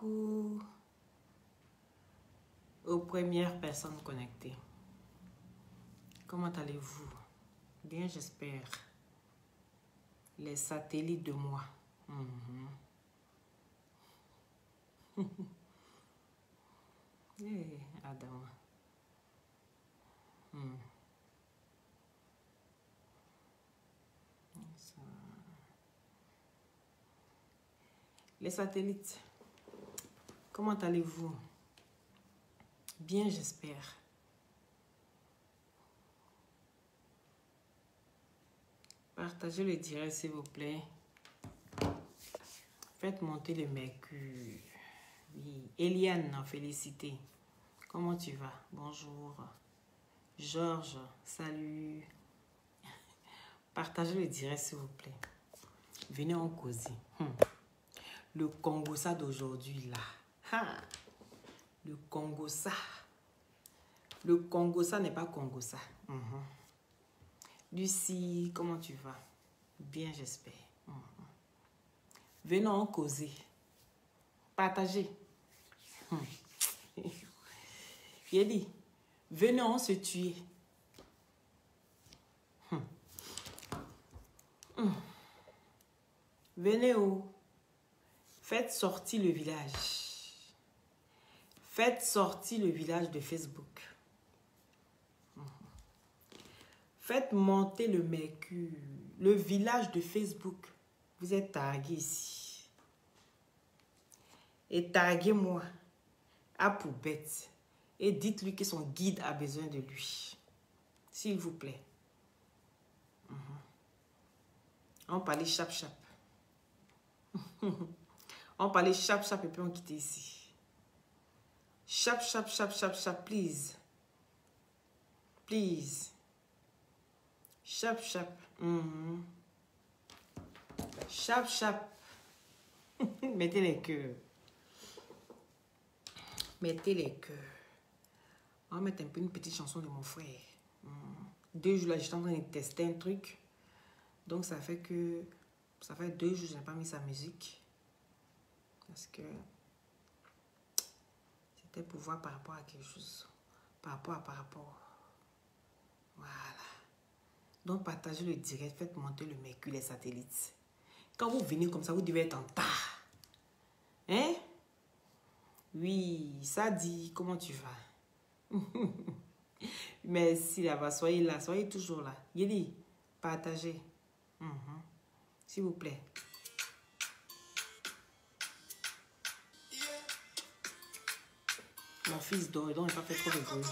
coucou aux premières personnes connectées. Comment allez-vous? Bien, j'espère. Les satellites de moi. Hey, Adam. Ça. Les satellites, comment allez-vous? Bien, j'espère. Partagez le direct, s'il vous plaît. Faites monter le mercure. Oui. Eliane, félicité. Comment tu vas? Bonjour. Georges, salut. Partagez le direct, s'il vous plaît. Venez en causer. Le Congossa d'aujourd'hui, là. Le Congossa. Le Congossa n'est pas Congossa. Lucie, comment tu vas? Bien, j'espère. Venons en causer. Partagez. Il a dit, venons se tuer. Venez où? Faites sortir le village. Faites sortir le village de Facebook. Faites monter le mercure. Le village de Facebook. Vous êtes tagué ici. Et taguez-moi à Poubette. Et dites-lui que son guide a besoin de lui. S'il vous plaît. On parlait chap-chap. On parlait chap-chap et puis on quitte ici. Chap-chap, chap-chap, chap, please. Please. Chap-chap. Chap-chap. Mettez les cœurs. Mettez les cœurs. On va mettre un peu une petite chanson de mon frère. 2 jours là, j'étais en train de tester un truc. Donc ça fait que... Ça fait 2 jours que je n'ai pas mis sa musique. Parce que... C'était pour voir par rapport à quelque chose. Par rapport. Voilà. Donc partagez le direct. Faites monter le mercure, les satellites. Quand vous venez comme ça, vous devez être en tas. Hein? Oui, ça dit. Comment tu vas? Merci là-bas. Soyez là. Soyez toujours là. Yéli, partagez. S'il vous plaît. Mon fils dort, donc il n'a pas fait trop de bruit.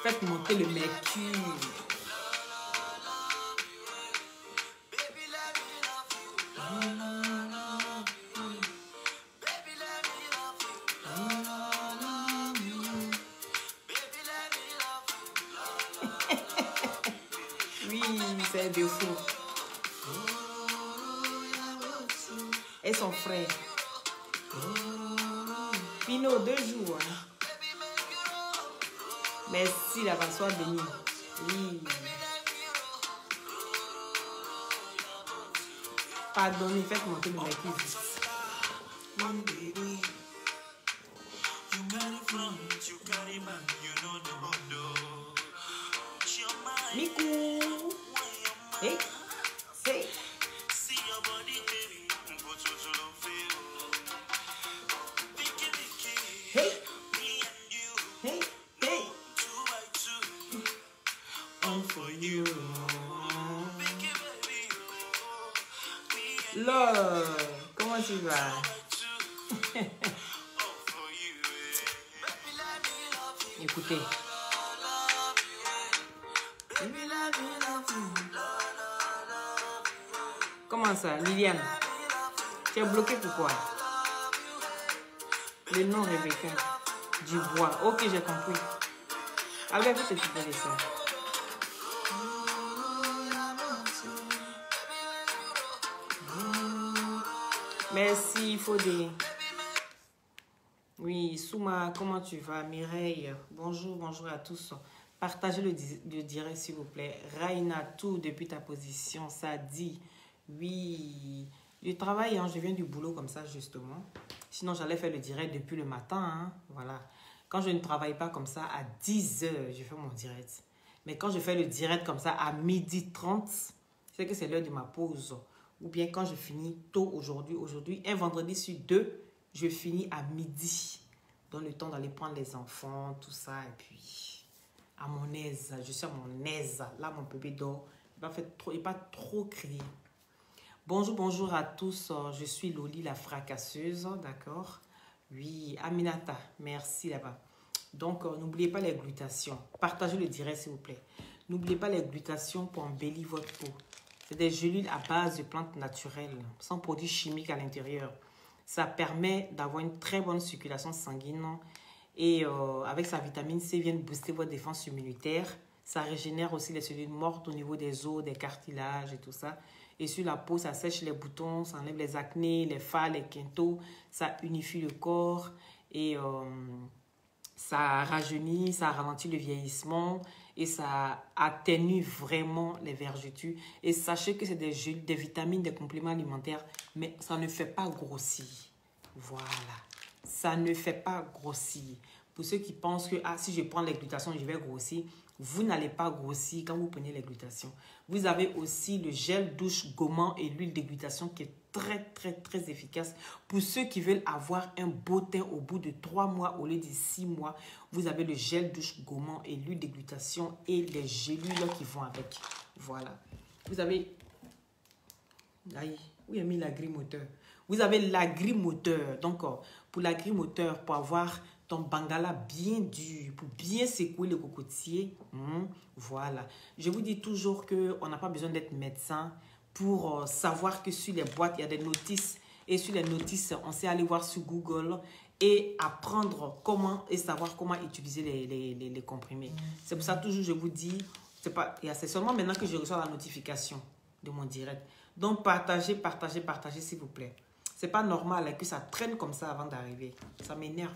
Faites monter le mercure. Oui, c'est un défaut. Et son frère. Pino, 2 jours. Merci, la sois bénie. Oui. Pardonnez, faites monter le mercure. Mikou. Hey. Hey. Love, comment tu vas? Écoutez. Comment ça, Liliane? Tu es bloqué pourquoi? Le nom Rebecca. Dubois. Ok, j'ai compris. Albert, vous t'occuper de ça. Merci, Fodé. Oui, Souma, comment tu vas? Mireille, bonjour, bonjour à tous. Partagez le direct, s'il vous plaît. Raina, tout depuis ta position, ça dit. Oui, je travaille, hein, je viens du boulot comme ça, justement. Sinon, j'allais faire le direct depuis le matin, hein, voilà. Quand je ne travaille pas comme ça, à 10 h, je fais mon direct. Mais quand je fais le direct comme ça, à 12h30, c'est que c'est l'heure de ma pause. Ou bien quand je finis tôt aujourd'hui, un vendredi sur deux, je finis à midi. Dans le temps d'aller prendre les enfants, tout ça, et puis à mon aise, je suis à mon aise. Là, mon bébé dort, il ne va pas trop crier. Bonjour, bonjour à tous, je suis Loli, la fracasseuse, d'accord? Oui, Aminata, merci là-bas. Donc, n'oubliez pas les glutations. Partagez le direct, s'il vous plaît. N'oubliez pas les glutations pour embellir votre peau. C'est des gélules à base de plantes naturelles, sans produits chimiques à l'intérieur. Ça permet d'avoir une très bonne circulation sanguine et avec sa vitamine C, vient booster votre défense immunitaire. Ça régénère aussi les cellules mortes au niveau des os, des cartilages et tout ça. Et sur la peau, ça sèche les boutons, ça enlève les acnés, les fas, les quintos. Ça unifie le corps et ça rajeunit, ça ralentit le vieillissement et ça atténue vraiment les vergetures. Et sachez que c'est des vitamines, des compléments alimentaires, mais ça ne fait pas grossir. Voilà, ça ne fait pas grossir. Pour ceux qui pensent que si je prends les glutations, je vais grossir, vous n'allez pas grossir quand vous prenez les glutations. Vous avez aussi le gel douche gommant et l'huile de glutation qui est très efficace. Pour ceux qui veulent avoir un beau teint au bout de 3 mois au lieu de 6 mois, vous avez le gel douche gommant et l'huile de glutation et les gélules qui vont avec. Voilà. Vous avez... Aïe, où est mis l'agrimoteur? Vous avez l'agrimoteur. Donc, pour l'agrimoteur, pour avoir ton bangala bien dur, pour bien secouer le cocotier, voilà. Je vous dis toujours qu'on n'a pas besoin d'être médecin pour savoir que sur les boîtes, il y a des notices. Et sur les notices, on sait aller voir sur Google et apprendre comment et savoir comment utiliser les comprimés. C'est pour ça toujours je vous dis, c'est seulement maintenant que je reçois la notification de mon direct. Donc, partagez, s'il vous plaît. C'est pas normal que ça traîne comme ça avant d'arriver. Ça m'énerve.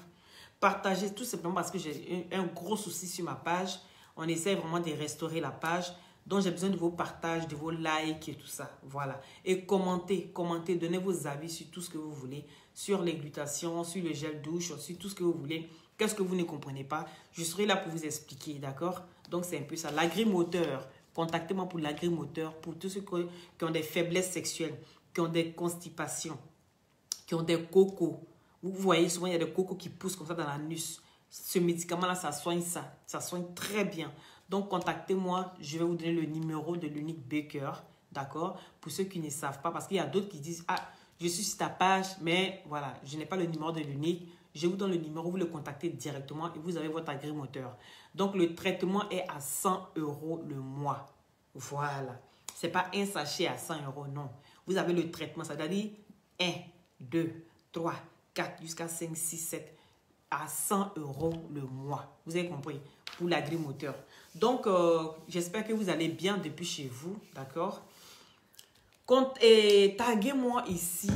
Partagez tout simplement parce que j'ai un gros souci sur ma page. On essaie vraiment de restaurer la page. Donc, j'ai besoin de vos partages, de vos likes et tout ça. Voilà. Et commentez, donnez vos avis sur tout ce que vous voulez. Sur les glutations, sur le gel douche, sur tout ce que vous voulez. Qu'est-ce que vous ne comprenez pas? Je serai là pour vous expliquer, d'accord? Donc, c'est un peu ça. L'agrimoteur. Contactez-moi pour l'agrimoteur, pour tous ceux qui ont des faiblesses sexuelles, qui ont des constipations, qui ont des cocos. Vous voyez, souvent, il y a des cocos qui poussent comme ça dans l'anus. Ce médicament-là, ça soigne ça. Ça soigne très bien. Donc, contactez-moi. Je vais vous donner le numéro de l'Unique Baker. D'accord? Pour ceux qui ne savent pas. Parce qu'il y a d'autres qui disent, ah, je suis sur ta page, mais voilà, je n'ai pas le numéro de l'Unique. Je vous donne le numéro, vous le contactez directement et vous avez votre agrimoteur. Donc, le traitement est à 100 € le mois. Voilà. Ce n'est pas un sachet à 100 €, non. Vous avez le traitement, c'est-à-dire 1, 2, 3, 4, jusqu'à 5, 6, 7, à 100 € le mois. Vous avez compris? Pour l'agrimoteur. Donc, j'espère que vous allez bien depuis chez vous, d'accord? Taguez-moi ici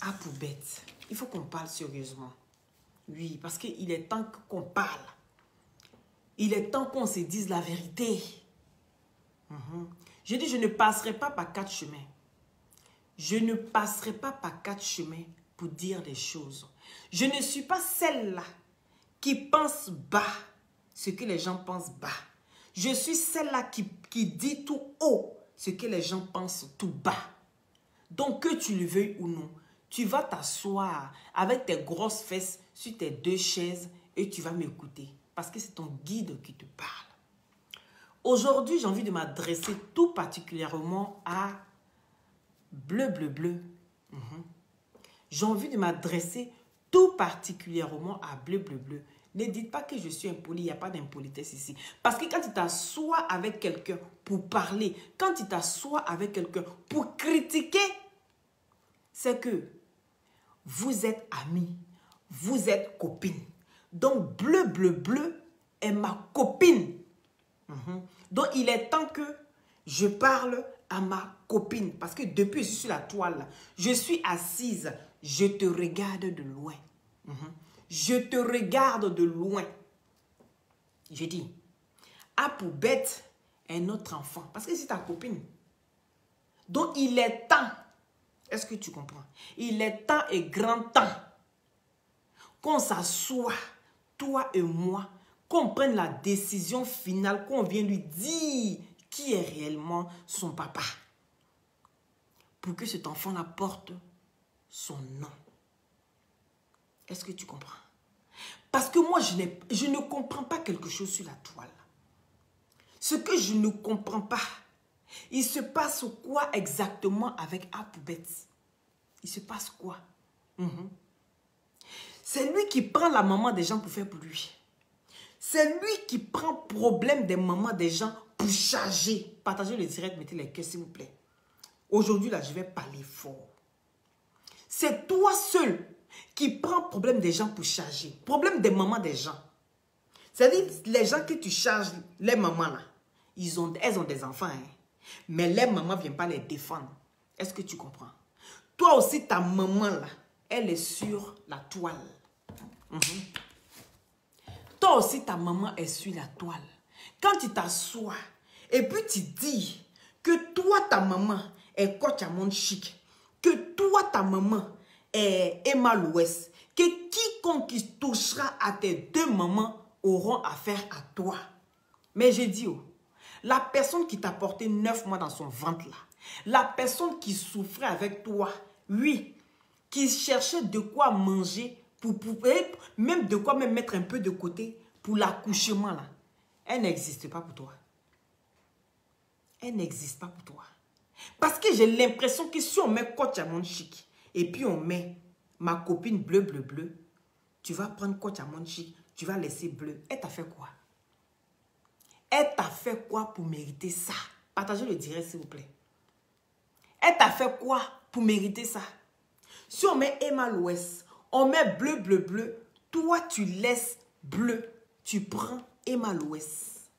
à Poubette. Il faut qu'on parle sérieusement. Oui, parce qu'il est temps qu'on parle. Il est temps qu'on se dise la vérité. Je dis, je ne passerai pas par 4 chemins. Je ne passerai pas par 4 chemins pour dire des choses. Je ne suis pas celle-là qui pense bas ce que les gens pensent bas. Je suis celle-là qui dit tout haut ce que les gens pensent tout bas. Donc, que tu le veuilles ou non, tu vas t'asseoir avec tes grosses fesses sur tes 2 chaises et tu vas m'écouter. Parce que c'est ton guide qui te parle. Aujourd'hui, j'ai envie de m'adresser tout particulièrement à Bleu. J'ai envie de m'adresser tout particulièrement à Bleu. Ne dites pas que je suis impoli, il n'y a pas d'impolitesse ici. Parce que quand tu t'assois avec quelqu'un pour parler, quand tu t'assois avec quelqu'un pour critiquer, c'est que vous êtes amis, vous êtes copines. Donc, bleu est ma copine. Donc, il est temps que je parle à ma copine. Parce que depuis que je suis sur la toile, je suis assise, je te regarde de loin. Je te regarde de loin. Je dis, Apoubet est notre enfant. Parce que c'est ta copine. Donc, il est temps. Est-ce que tu comprends? Il est temps et grand temps qu'on s'assoie, toi et moi, qu'on prenne la décision finale, qu'on vienne lui dire qui est réellement son papa. Pour que cet enfant-là porte son nom. Est-ce que tu comprends? Parce que moi, je ne comprends pas quelque chose sur la toile. Ce que je ne comprends pas, il se passe quoi exactement avec Apoubet? Il se passe quoi? C'est lui qui prend la maman des gens pour faire pour lui. C'est lui qui prend problème des mamans des gens pour charger. Partagez le direct, mettez les cœurs s'il vous plaît. Aujourd'hui, là, je vais parler fort. C'est toi seul qui prend problème des gens pour charger. Problème des mamans des gens. C'est-à-dire, les gens que tu charges, les mamans là, elles ont des enfants. Hein. Mais les mamans ne viennent pas les défendre. Est-ce que tu comprends? Toi aussi, ta maman là, elle est sur la toile. Toi aussi, ta maman est sur la toile. Quand tu t'assois et puis tu dis que toi, ta maman est Coach Amon Chic, que toi, ta maman est Emma Louest, que quiconque qui touchera à tes deux mamans auront affaire à toi. Mais j'ai dit, oh, la personne qui t'a porté 9 mois dans son ventre là, la personne qui souffrait avec toi, oui, qui cherchait de quoi manger, même de quoi même mettre un peu de côté pour l'accouchement là, elle n'existe pas pour toi. Elle n'existe pas pour toi. Parce que j'ai l'impression que si on met Coach Amon Chic et puis on met ma copine bleu, tu vas prendre Coach Amon Chic, tu vas laisser bleu. Elle t'a fait quoi? Elle t'a fait quoi pour mériter ça? Partagez le direct s'il vous plaît. Elle t'a fait quoi pour mériter ça? Si on met Emma Louest, on met bleu, toi tu laisses bleu, tu prends Emma Louest.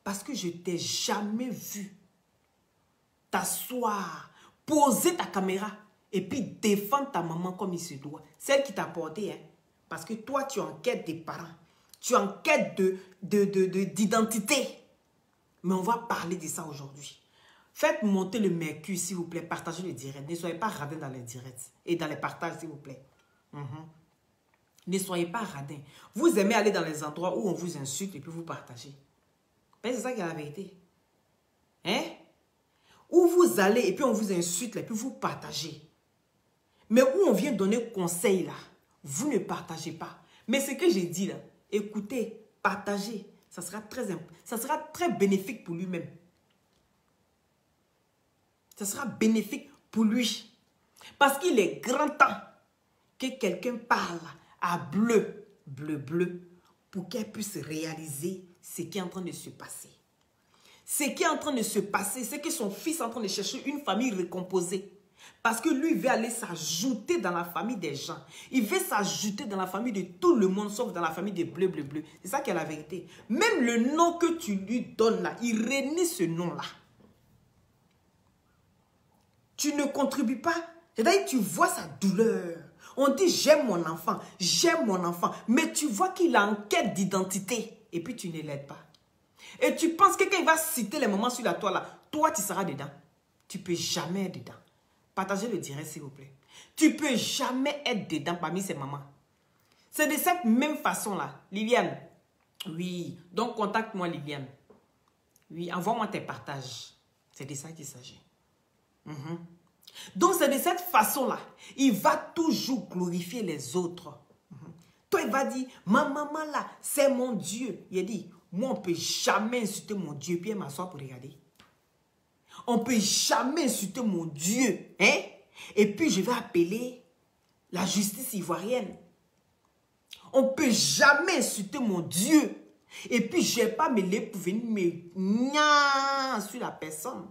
Parce que je t'ai jamais vu t'asseoir, poser ta caméra et puis défendre ta maman comme il se doit. Celle qui t'a porté, hein. Parce que toi, tu es en quête des parents. Tu es en quête d'identité. Mais on va parler de ça aujourd'hui. Faites monter le mercure, s'il vous plaît. Partagez le direct. Ne soyez pas radins dans les directs et dans les partages, s'il vous plaît. Ne soyez pas radins. Vous aimez aller dans les endroits où on vous insulte et puis vous partagez. C'est ça qui est la vérité. Hein? Où vous allez et puis on vous insulte et puis vous partagez. Mais où on vient donner conseil là, vous ne partagez pas. Mais ce que j'ai dit là, écoutez, partagez. Ça sera très bénéfique pour lui-même. Ça sera bénéfique pour lui. Parce qu'il est grand temps que quelqu'un parle à bleu pour qu'elle puisse réaliser ce qui est en train de se passer. Ce qui est en train de se passer, c'est que son fils est en train de chercher une famille recomposée. Parce que lui veut aller s'ajouter dans la famille des gens. Il veut s'ajouter dans la famille de tout le monde, sauf dans la famille des bleu. C'est ça qui est la vérité. Même le nom que tu lui donnes là, il renie ce nom-là. Tu ne contribues pas. C'est-à-dire tu vois sa douleur. On dit j'aime mon enfant, mais tu vois qu'il est en quête d'identité et puis tu ne l'aides pas. Et tu penses que quand il va citer les moments sur la toile là, toi tu seras dedans. Tu ne peux jamais être dedans. Partagez le direct s'il vous plaît. Tu ne peux jamais être dedans parmi ces mamans. C'est de cette même façon là. Liliane, oui, donc contacte-moi Liliane. Oui, envoie-moi tes partages. C'est de ça qu'il s'agit. Donc, c'est de cette façon-là. Il va toujours glorifier les autres. Toi, il va dire, ma maman là, c'est mon Dieu. Il a dit, moi, on ne peut jamais insulter mon Dieu. Puis, elle m'assoit pour regarder. On ne peut jamais insulter mon Dieu. Hein? Et puis, je vais appeler la justice ivoirienne. On ne peut jamais insulter mon Dieu. Et puis, je n'ai pas me lever pour venir me sur la personne.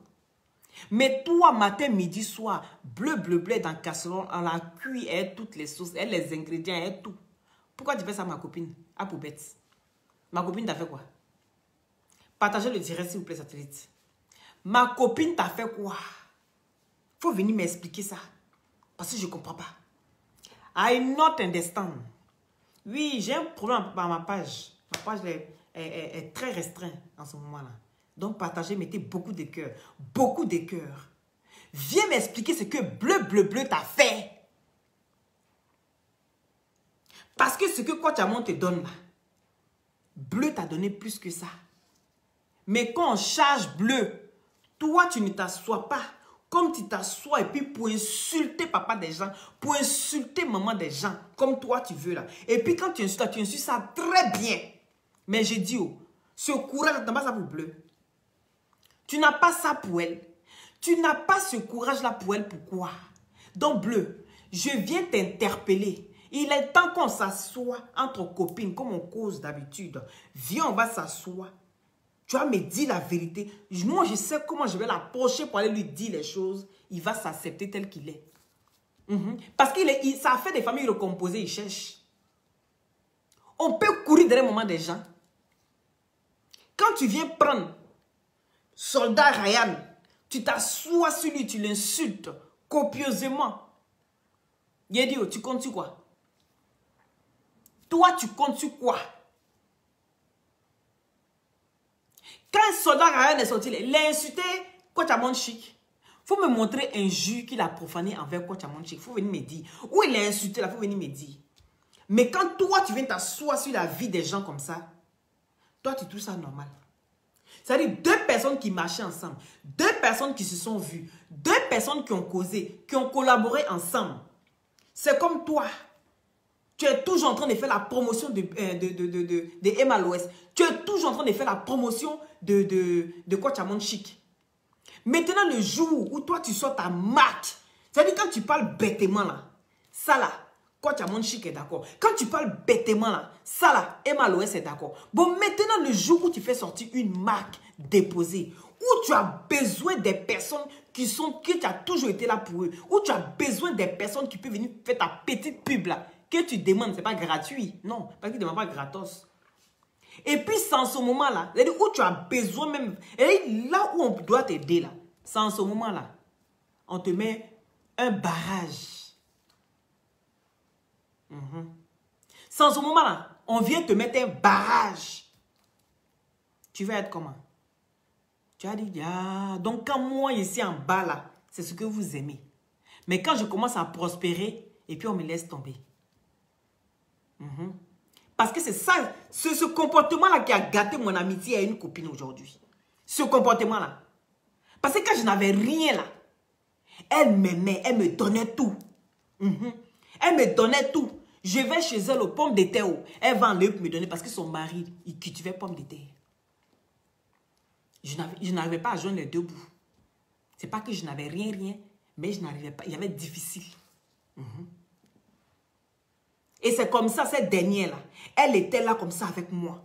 Mais toi, matin, midi, soir, bleu, dans casserole, on la cuit, et toutes les sauces, et les ingrédients, et tout. Pourquoi tu fais ça, ma copine? Ah, pour bête. Ma copine t'a fait quoi? Partagez le direct, s'il vous plaît, satellite. Ma copine t'a fait quoi? Faut venir m'expliquer ça. Parce que je ne comprends pas. I not understand. Oui, j'ai un problème par ma page. Ma page est très restreinte en ce moment-là. Donc, partagez, mettez beaucoup de cœurs. Beaucoup de cœurs. Viens m'expliquer ce que bleu t'a fait. Parce que ce que Coachamon te donne là, bleu t'a donné plus que ça. Mais quand on charge bleu, toi, tu ne t'assois pas. Comme tu t'assois et puis pour insulter papa des gens, pour insulter maman des gens, comme toi tu veux là. Et puis quand tu insultes ça très bien. Mais j'ai dit, oh, ce courage, tu n'as pas ça pour bleu. Tu n'as pas ça pour elle. Tu n'as pas ce courage-là pour elle. Pourquoi? Donc bleu, je viens t'interpeller. Il est temps qu'on s'assoie entre copines, comme on cause d'habitude. Viens, on va s'asseoir. Tu vas me dire la vérité. Moi, je sais comment je vais l'approcher pour aller lui dire les choses. Il va s'accepter tel qu'il est. Parce que ça a fait des familles recomposées, il cherche. On peut courir derrière le moment des gens. Quand tu viens prendre soldat Ryan, tu t'assois sur lui, tu l'insultes copieusement. Yedio, tu comptes sur quoi? Toi, tu comptes sur quoi? Quand un soldat Ryan est sorti, il a insulté Coachamon Chic. Il faut me montrer un jus qu'il a profané envers Coachamon Chic. Il faut venir me dire. Où il a insulté, il faut venir me dire. Mais quand toi, tu viens t'asseoir sur la vie des gens comme ça, toi, tu trouves ça normal. C'est-à-dire deux personnes qui marchaient ensemble, deux personnes qui se sont vues, deux personnes qui ont causé, qui ont collaboré ensemble. C'est comme toi. Tu es toujours en train de faire la promotion de Emma l'Ouest. Tu es toujours en train de faire la promotion de Coachamon Chic. Maintenant, le jour où toi, tu sors ta marque, c'est-à-dire quand tu parles bêtement là, ça là, Coachamon Chic est d'accord. Quand tu parles bêtement là, ça là, Emma l'Ouest est d'accord. Bon, maintenant, le jour où tu fais sortir une marque déposée, où tu as besoin des personnes que tu as toujours été là pour eux, où tu as besoin des personnes qui peuvent venir faire ta petite pub là, que tu demandes, ce n'est pas gratuit. Non, parce qu'ils ne demandent pas gratos. Et puis, c'est en ce moment-là, où tu as besoin même, et là où on doit t'aider, là, c'est en ce moment-là, on te met un barrage. C'est en ce moment-là, on vient te mettre un barrage. Tu vas être comment? Tu as dit, ah, donc quand moi, ici en bas, là, c'est ce que vous aimez. Mais quand je commence à prospérer, et puis on me laisse tomber. Parce que c'est ça, ce comportement-là qui a gâté mon amitié à une copine aujourd'hui. Ce comportement-là. Parce que quand je n'avais rien là, elle m'aimait, elle me donnait tout. Elle me donnait tout. Je vais chez elle aux pommes de terre. Elle va enlever pour me donner parce que son mari, il cultivait pommes de terre. Je n'arrivais pas à joindre les deux bouts. C'est pas que je n'avais rien, mais je n'arrivais pas. Il y avait difficile. Et c'est comme ça, cette dernière-là, elle était là comme ça avec moi.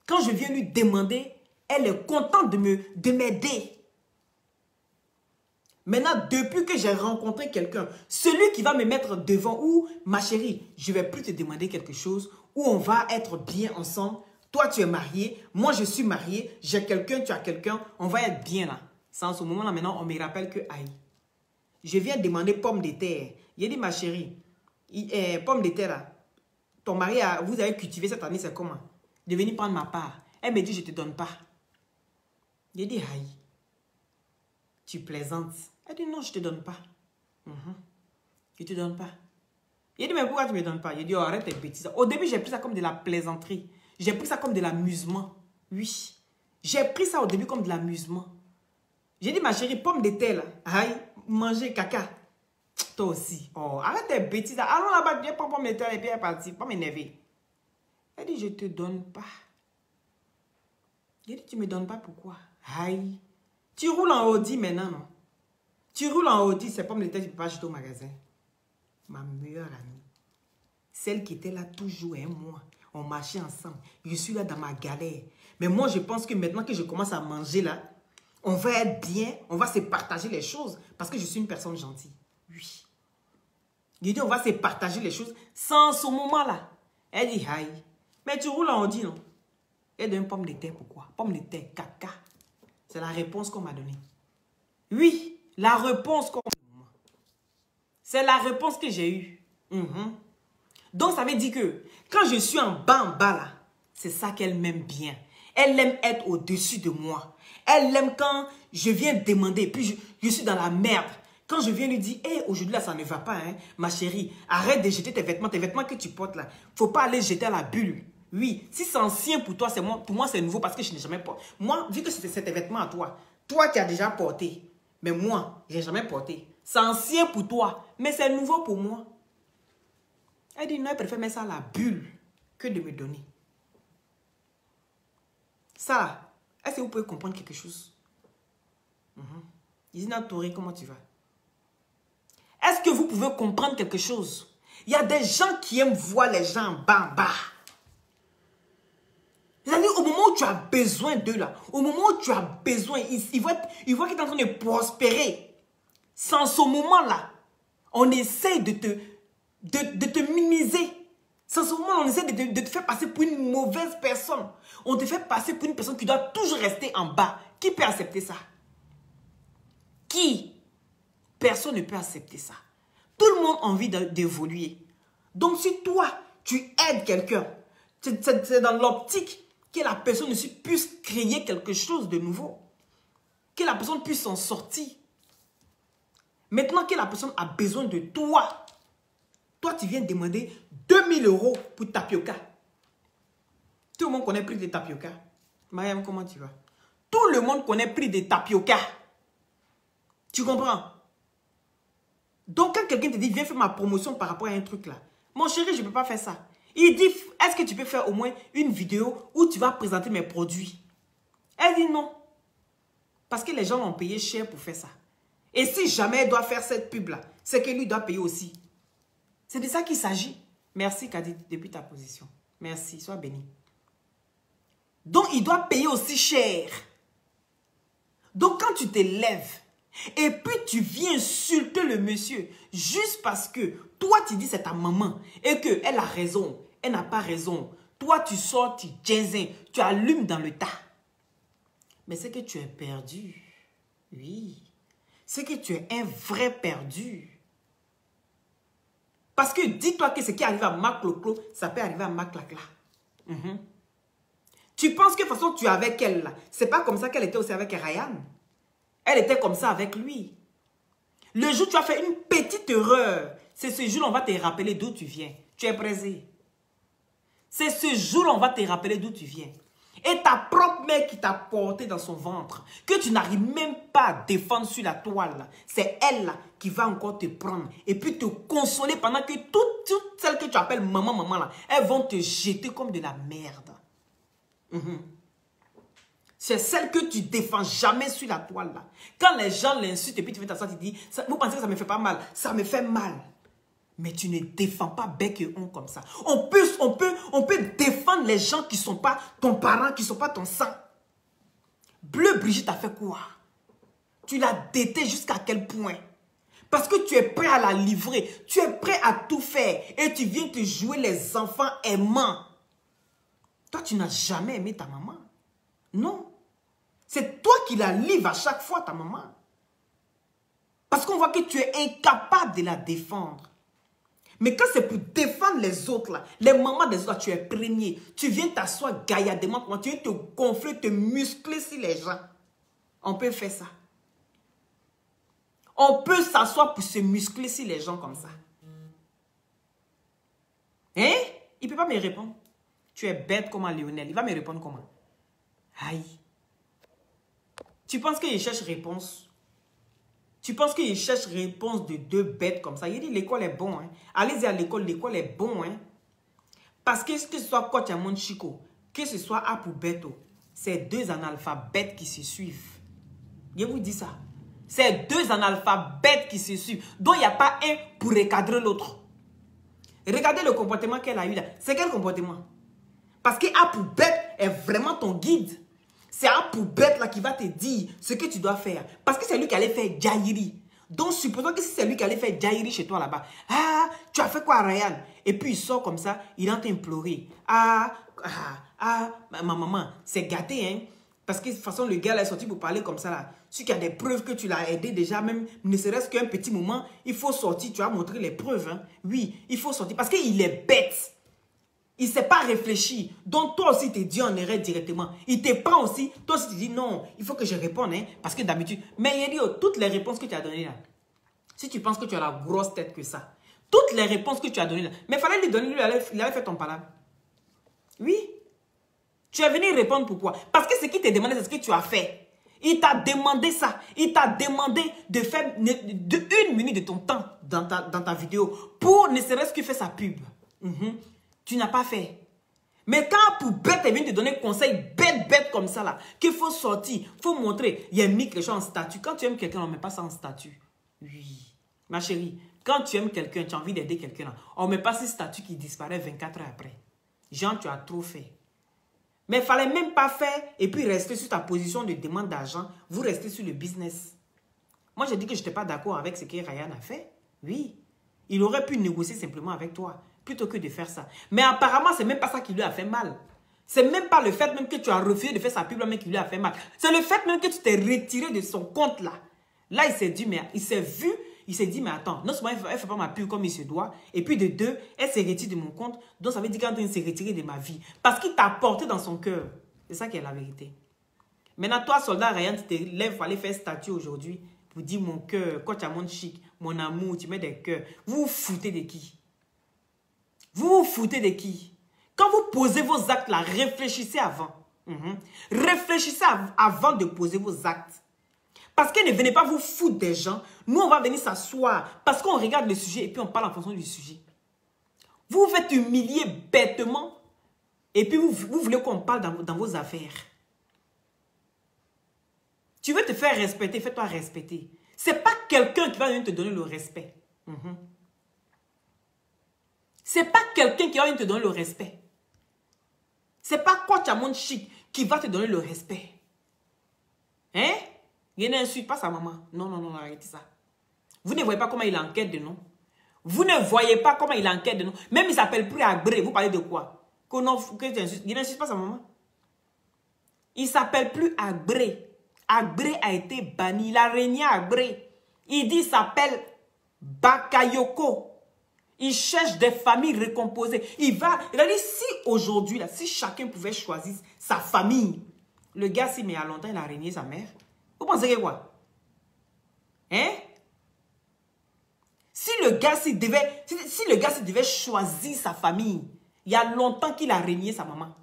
Quand je viens lui demander, elle est contente de m'aider. Maintenant, depuis que j'ai rencontré quelqu'un, celui qui va me mettre devant, ou ma chérie, je ne vais plus te demander quelque chose, où on va être bien ensemble. Toi, tu es marié, moi, je suis marié, j'ai quelqu'un, tu as quelqu'un, on va être bien là. C'est en ce moment-là, maintenant, on me rappelle que, aïe, je viens demander pomme de terre. Il a dit, ma chérie, pomme de terre là, ton mari, vous avez cultivé cette année, c'est comment? De venir prendre ma part. Elle me dit, je ne te donne pas. J'ai dit, aïe, tu plaisantes. Elle dit, non, je ne te donne pas. Je ne te donne pas. Il dit, mais pourquoi tu ne me donnes pas? J'ai dit, oh, arrête tes bêtises. Au début, j'ai pris ça comme de la plaisanterie. J'ai pris ça comme de l'amusement. Oui. J'ai pris ça au début comme de l'amusement. J'ai dit, ma chérie, pomme de terre là, aïe, manger caca. Toi aussi. Oh, arrête tes bêtises. Allons là-bas, viens prendre pomme de terre et puis elle est partie. Pas m'énerver. Elle dit, je ne te donne pas. J'ai dit, tu ne me donnes pas pourquoi? Aïe. Tu roules en Audi maintenant, non? Tu roules en Audi, c'est pomme de terre, tu ne peux pas acheter au magasin. Ma meilleure amie. Celle qui était là toujours, hein, moi. On marchait ensemble. Je suis là dans ma galère. Mais moi, je pense que maintenant que je commence à manger là, on va être bien, on va se partager les choses parce que je suis une personne gentille. Oui. Je dis, on va se partager les choses sans ce moment-là. Elle dit, aïe. Mais tu roules en Audi, non? Elle donne une pomme de terre, pourquoi? Pomme de terre, caca. C'est la réponse qu'on m'a donnée. Oui, la réponse qu'on m'a donnée. C'est la réponse que j'ai eue. Donc, ça veut dire que quand je suis en bas là, c'est ça qu'elle m'aime bien. Elle aime être au-dessus de moi. Elle aime quand je viens demander, puis je suis dans la merde. Quand je viens lui dire, hey, aujourd'hui là, ça ne va pas, hein, ma chérie. Arrête de jeter tes vêtements que tu portes là. Faut pas aller jeter à la bulle. Oui, si c'est ancien pour toi, c'est moi. Pour moi, c'est nouveau parce que je n'ai jamais porté. Moi, vu que c'est tes vêtements à toi, toi qui as déjà porté, mais moi, je n'ai jamais porté. C'est ancien pour toi, mais c'est nouveau pour moi. Elle dit, non, elle préfère mettre ça à la bulle que de me donner. Ça, est-ce que vous pouvez comprendre quelque chose? Isina Touré, comment tu vas? Est-ce que vous pouvez comprendre quelque chose? Il y a des gens qui aiment voir les gens en bas. C'est-à-dire, au moment où tu as besoin d'eux, là, au moment où tu as besoin, ils voient qu'ils sont en train de prospérer. Sans ce moment-là, on essaie de te minimiser. Sans ce moment, on essaie de te faire passer pour une mauvaise personne. On te fait passer pour une personne qui doit toujours rester en bas. Qui peut accepter ça? Qui? Personne ne peut accepter ça. Tout le monde a envie d'évoluer. Donc, si toi, tu aides quelqu'un, c'est dans l'optique que la personne aussi puisse créer quelque chose de nouveau. Que la personne puisse s'en sortir. Maintenant que la personne a besoin de toi, toi, tu viens demander 2000 € pour tapioca. Tout le monde connaît le prix des tapioca. Mariam, comment tu vas? Tout le monde connaît le prix des tapioca. Tu comprends? Donc, quand quelqu'un te dit, viens faire ma promotion par rapport à un truc là. Mon chéri, je ne peux pas faire ça. Il dit, est-ce que tu peux faire au moins une vidéo où tu vas présenter mes produits? Elle dit non. Parce que les gens l'ont payé cher pour faire ça. Et si jamais elle doit faire cette pub-là, c'est que lui doit payer aussi. C'est de ça qu'il s'agit. Merci, Kadi, depuis ta position. Merci, sois béni. Donc, il doit payer aussi cher. Donc, quand tu te lèves, et puis tu viens insulter le monsieur, juste parce que toi, tu dis c'est ta maman, et qu'elle a raison, elle n'a pas raison. Toi, tu sors, tu jazzin, tu allumes dans le tas. Mais c'est que tu es perdu. Oui. C'est que tu es un vrai perdu. Parce que dis-toi que ce qui arrive à Macloclo, ça peut arriver à Maclacla. Tu penses que de toute façon tu es avec elle là. C'est pas comme ça qu'elle était aussi avec Ryan. Elle était comme ça avec lui. Le jour où tu as fait une petite erreur, c'est ce jour où on va te rappeler d'où tu viens. Tu es pressé. C'est ce jour où on va te rappeler d'où tu viens. Et ta propre mère qui t'a porté dans son ventre, que tu n'arrives même pas à défendre sur la toile, c'est elle là qui va encore te prendre et puis te consoler pendant que toutes celles que tu appelles maman là, elles vont te jeter comme de la merde. C'est celle que tu défends jamais sur la toile là. Quand les gens l'insultent et puis tu fais ta sorte, tu dis, vous pensez que ça me fait pas mal? Ça me fait mal. Mais tu ne défends pas bec et ongle comme ça. On peut défendre les gens qui ne sont pas ton parent, qui ne sont pas ton sang. Bleu Brigitte a fait quoi? Tu l'as détesté jusqu'à quel point? Parce que tu es prêt à la livrer. Tu es prêt à tout faire. Et tu viens te jouer les enfants aimants. Toi, tu n'as jamais aimé ta maman. Non. C'est toi qui la livres à chaque fois, ta maman. Parce qu'on voit que tu es incapable de la défendre. Mais quand c'est pour défendre les autres, là, les mamans des autres, tu es premier. Tu viens t'asseoir gaillardement, tu viens te gonfler, te muscler sur les gens. On peut faire ça. On peut s'asseoir pour se muscler sur les gens comme ça. Hein? Il ne peut pas me répondre. Tu es bête comme un Lionel. Il va me répondre comment? Aïe. Tu penses qu'il cherche réponse? Tu penses qu'il cherche réponse de deux bêtes comme ça? Il dit l'école est bon. Hein? Allez-y à l'école est bon. Hein? Parce que ce soit Coach Amon Chico, que ce soit Apu Beto, c'est deux analphabètes qui se suivent. Je vous dis ça. C'est deux analphabètes qui se suivent. Donc il n'y a pas un pour recadrer l'autre. Regardez le comportement qu'elle a eu là. C'est quel comportement? Parce que Apoubet est vraiment ton guide. C'est Apoubet là qui va te dire ce que tu dois faire. Parce que c'est lui qui allait faire Jairi. Donc, supposons que si c'est lui qui allait faire Jairi chez toi là-bas. Ah, tu as fait quoi, Ryan? Et puis, il sort comme ça, il est en train d'implorer. Ma maman, c'est gâté, hein? Parce que de toute façon, le gars là est sorti pour parler comme ça là. Si tu as des preuves que tu l'as aidé déjà, même ne serait-ce qu'un petit moment, il faut sortir, tu as montré les preuves, hein? Oui, il faut sortir parce qu'il est bête. Il ne s'est pas réfléchi. Donc, toi aussi, tu te dis en erreur directement. Il te prend aussi. Toi aussi, tu te dis non, il faut que je réponde. Hein, parce que d'habitude. Mais il dit, toutes les réponses que tu as données là. Si tu penses que tu as la grosse tête que ça. Toutes les réponses que tu as données là. Mais il fallait lui donner, lui, il avait fait ton palabre. Oui. Tu es venu répondre pourquoi? Parce que ce qu'il t'a demandé, c'est ce que tu as fait. Il t'a demandé ça. Il t'a demandé de faire une minute de ton temps dans ta vidéo. Pour ne serait-ce que faire sa pub. Tu n'as pas fait. Mais quand Poubette est venu te donner conseil bête comme ça là, qu'il faut sortir, il faut montrer, il y a mis quelque chose en statut. Quand tu aimes quelqu'un, on ne met pas ça en statut. Oui. Ma chérie, quand tu aimes quelqu'un, tu as envie d'aider quelqu'un là, on ne met pas ce statut qui disparaît 24 heures après. Jean, tu as trop fait. Mais il ne fallait même pas faire et puis rester sur ta position de demande d'argent. Vous restez sur le business. Moi, j'ai dit que je n'étais pas d'accord avec ce que Ryan a fait. Oui. Il aurait pu négocier simplement avec toi. Plutôt que de faire ça. Mais apparemment, c'est même pas ça qui lui a fait mal. C'est même pas le fait même que tu as refusé de faire sa pub, mais qui lui a fait mal. C'est le fait même que tu t'es retiré de son compte là. Là, il s'est dit, mais il s'est vu, il s'est dit, mais attends, non seulement elle ne fait pas ma pub comme il se doit, et puis de deux, elle s'est retirée de mon compte, donc ça veut dire qu'elle est en train de se retirer de ma vie. Parce qu'il t'a porté dans son cœur. C'est ça qui est la vérité. Maintenant, toi, soldat Ryan, tu te lèves pour aller faire statut aujourd'hui, pour dire mon cœur, quand tu as mon chic, mon amour, tu mets des cœurs. Vous vous foutez de qui? Vous vous foutez de qui? Quand vous posez vos actes là, réfléchissez avant. Réfléchissez avant de poser vos actes. Parce que ne venez pas vous foutre des gens. Nous, on va venir s'asseoir. Parce qu'on regarde le sujet et puis on parle en fonction du sujet. Vous vous faites humilier bêtement. Et puis vous voulez qu'on parle dans vos affaires. Tu veux te faire respecter, fais-toi respecter. Ce n'est pas quelqu'un qui va venir te donner le respect. C'est pas quelqu'un qui va te donner le respect. C'est pas Coach Amon Chic qui va te donner le respect. Hein? Il n'insulte pas sa maman. Non, arrêtez ça. Vous ne voyez pas comment il enquête de nous. Vous ne voyez pas comment il enquête de nous. Même il s'appelle plus Agré. Vous parlez de quoi? Il n'insulte pas sa maman. Il s'appelle plus Agré. Agré a été banni. Il a régné Agré. Il dit qu'il s'appelle Bakayoko. Il cherche des familles recomposées. Il a dit, si aujourd'hui, là, si chacun pouvait choisir sa famille, le gars, si mais il y a longtemps, il a régné sa mère. Vous pensez que quoi? Hein? Si le gars, devait choisir sa famille, il y a longtemps qu'il a régné sa maman.